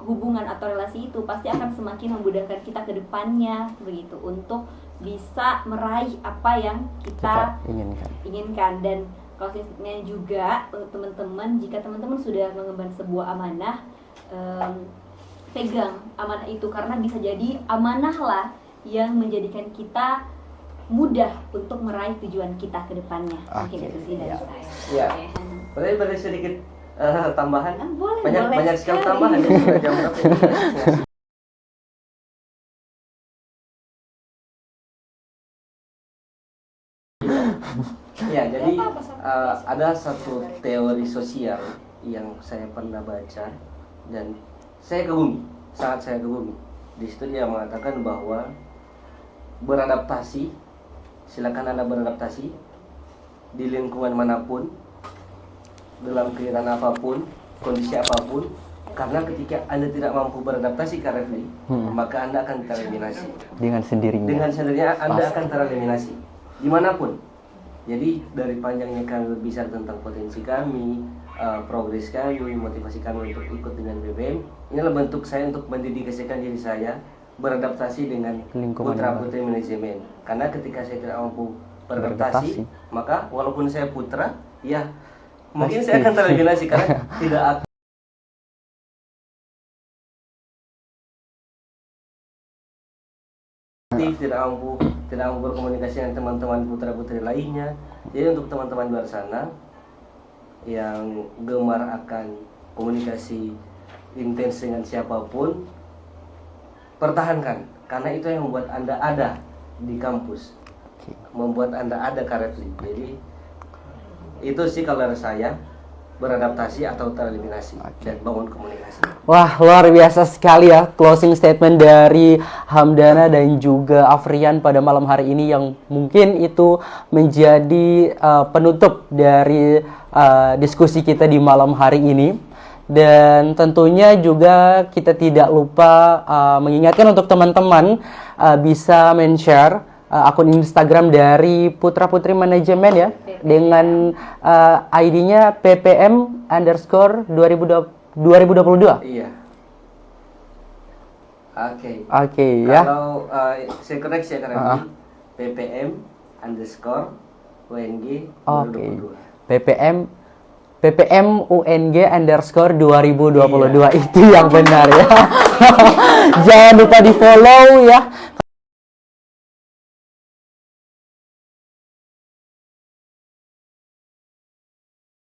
hubungan atau relasi itu pasti akan semakin memudahkan kita ke depannya begitu untuk bisa meraih apa yang kita inginkan. Dan konsepnya juga untuk teman-teman, jika teman-teman sudah mengemban sebuah amanah, pegang amanah itu, karena bisa jadi amanah lah yang menjadikan kita mudah untuk meraih tujuan kita ke depannya. Mungkin itu sih dari saya. Iya. Boleh sedikit tambahan? Boleh, banyak sekali tambahan ya. Jam berapa ini? Ya, jadi ada satu teori sosial yang saya pernah baca dan saya kagumi, sangat saya kagumi. Di situ dia mengatakan bahwa beradaptasi, silakan Anda beradaptasi di lingkungan manapun, dalam keadaan apapun, kondisi apapun, karena ketika Anda tidak mampu beradaptasi correctly, maka Anda akan tereliminasi. Dengan sendirinya. Dengan sendirinya Anda akan tereliminasi dimanapun. Jadi dari panjangnya kami berbicara tentang potensi kami, progres kami, motivasi kami untuk ikut dengan BBM, inilah bentuk saya untuk mendedikasikan diri saya beradaptasi dengan putra putri manajemen. Karena ketika saya tidak mampu beradaptasi, maka walaupun saya putra, ya mungkin saya akan tereliminasi karena tidak aktif, tidak mampu berkomunikasi dengan teman-teman putra putri lainnya. Jadi untuk teman-teman di luar sana yang gemar akan komunikasi intens dengan siapapun, pertahankan, karena itu yang membuat Anda ada di kampus, membuat Anda ada correctly. Jadi itu sih kalau dari saya, beradaptasi atau tereliminasi dan bangun komunikasi. Wah, luar biasa sekali ya closing statement dari Hamdana dan juga Afrian pada malam hari ini, yang mungkin itu menjadi penutup dari diskusi kita di malam hari ini. Dan tentunya juga kita tidak lupa mengingatkan untuk teman-teman bisa men-share akun Instagram dari Putra Putri Manajemen ya, dengan ID-nya ppm_2022. Iya. Oke ya. Kalau saya koreksi ppm_UNG 2022. ppm_UNG_2022 itu yang benar ya. Jangan lupa di follow ya.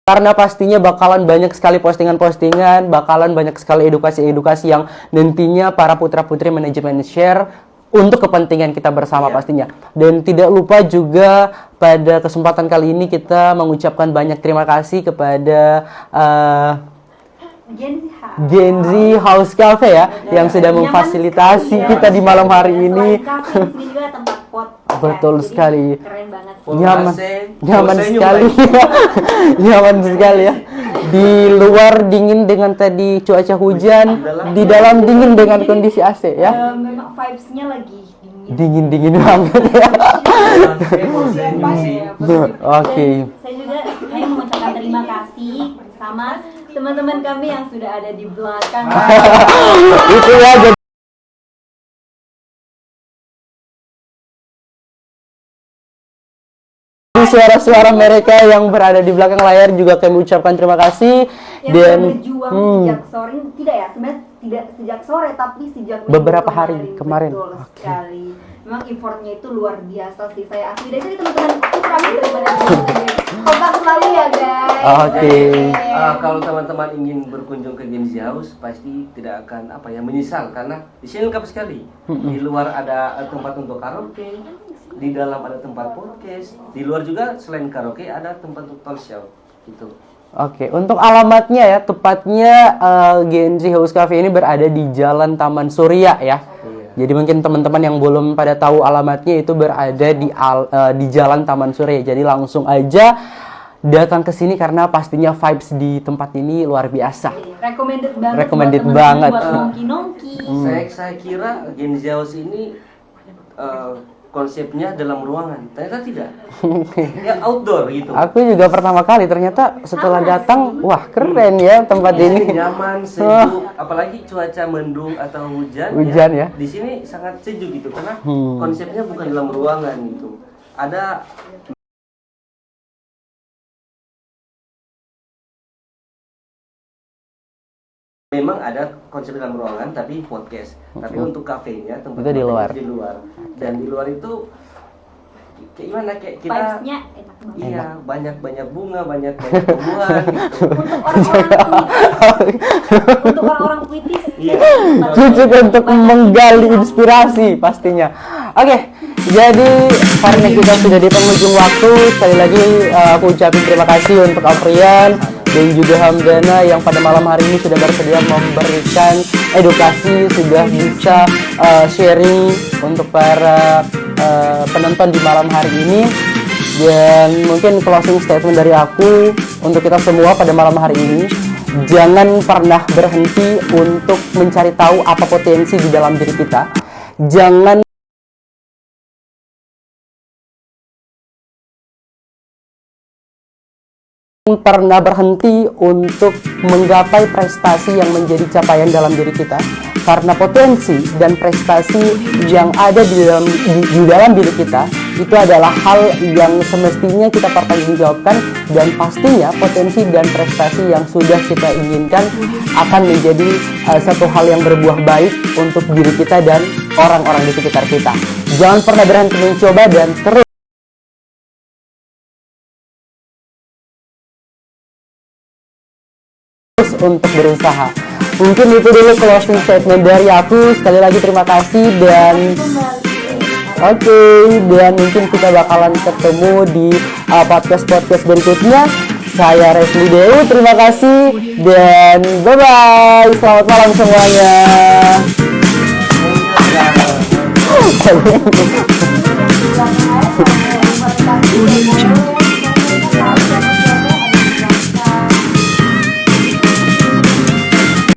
Karena pastinya bakalan banyak sekali postingan-postingan, bakalan banyak sekali edukasi-edukasi yang nantinya para putra-putri manajemen share untuk kepentingan kita bersama pastinya. Dan tidak lupa juga pada kesempatan kali ini kita mengucapkan banyak terima kasih kepada Gen Z House Cafe ya, yang sudah memfasilitasi kita di malam hari ini. Betul sekali. Nyaman sekali. Nyaman sekali ya. Di luar dingin dengan tadi cuaca hujan, di dalam dingin dengan kondisi AC ya. Memang vibes-nya lagi dingin banget ya. Oke. Saya juga hanya mengucapkan terima kasih sama teman-teman kami yang sudah ada di belakang. Itu ya. Suara-suara mereka yang berada di belakang layar juga kami ucapkan terima kasih. Yang dan berjuang sejak sore, tidak ya, sebenarnya tidak sejak sore tapi sejak beberapa hari kemarin. Betul sekali. Memang effortnya itu luar biasa sih. Saya asli dari sini teman-teman kami kompak selalu ya guys. Oke. Kalau teman-teman ingin berkunjung ke Genzi House pasti tidak akan menyesal karena di sini lengkap sekali. Di luar ada tempat untuk karaoke, di dalam ada tempat podcast, di luar juga selain karaoke ada tempat untuk talk show gitu. Oke, untuk alamatnya ya, tepatnya Genzi House Cafe ini berada di Jalan Taman Surya ya. Jadi mungkin teman-teman yang belum pada tahu alamatnya itu berada di Jalan Taman Surya. Jadi langsung aja datang ke sini karena pastinya vibes di tempat ini luar biasa. Recommended banget. Recommended banget. Buat nongki-nongki. Saya kira Genzi House ini konsepnya dalam ruangan, ternyata tidak. Ya outdoor gitu. Aku juga pertama kali ternyata setelah datang, wah keren ya tempat ini. Nyaman, sejuk, apalagi cuaca mendung atau hujan. Ya. Di sini sangat sejuk gitu karena konsepnya bukan dalam ruangan gitu. Ada memang ada konsep dalam ruangan tapi podcast. Tapi untuk kafenya tempat itu di luar. Dan di luar itu kayak gimana kayak kita vibes-nya enak banget. Iya, banyak bunga, banyak tumbuhan gitu. Untuk orang-orang puitis. Iya. Cukup untuk menggali inspirasi pastinya. Oke, jadi karena kita sudah di penghujung waktu, sekali lagi aku ucapin terima kasih untuk Afrian dan juga Hamdana yang pada malam hari ini sudah bersedia memberikan edukasi, sudah bisa sharing untuk para penonton di malam hari ini. Dan mungkin closing statement dari aku untuk kita semua pada malam hari ini, jangan pernah berhenti untuk mencari tahu apa potensi di dalam diri kita. Jangan pernah berhenti untuk menggapai prestasi yang menjadi capaian dalam diri kita, karena potensi dan prestasi yang ada di dalam diri kita itu adalah hal yang semestinya kita pertanggungjawabkan, dan pastinya potensi dan prestasi yang sudah kita inginkan akan menjadi satu hal yang berbuah baik untuk diri kita dan orang-orang di sekitar kita. Jangan pernah berhenti mencoba dan terus untuk berusaha. Mungkin itu dulu closing statement dari aku. Sekali lagi terima kasih dan dan mungkin kita bakalan ketemu di podcast berikutnya. Saya Resli Dewi, terima kasih dan bye bye. Selamat malam semuanya.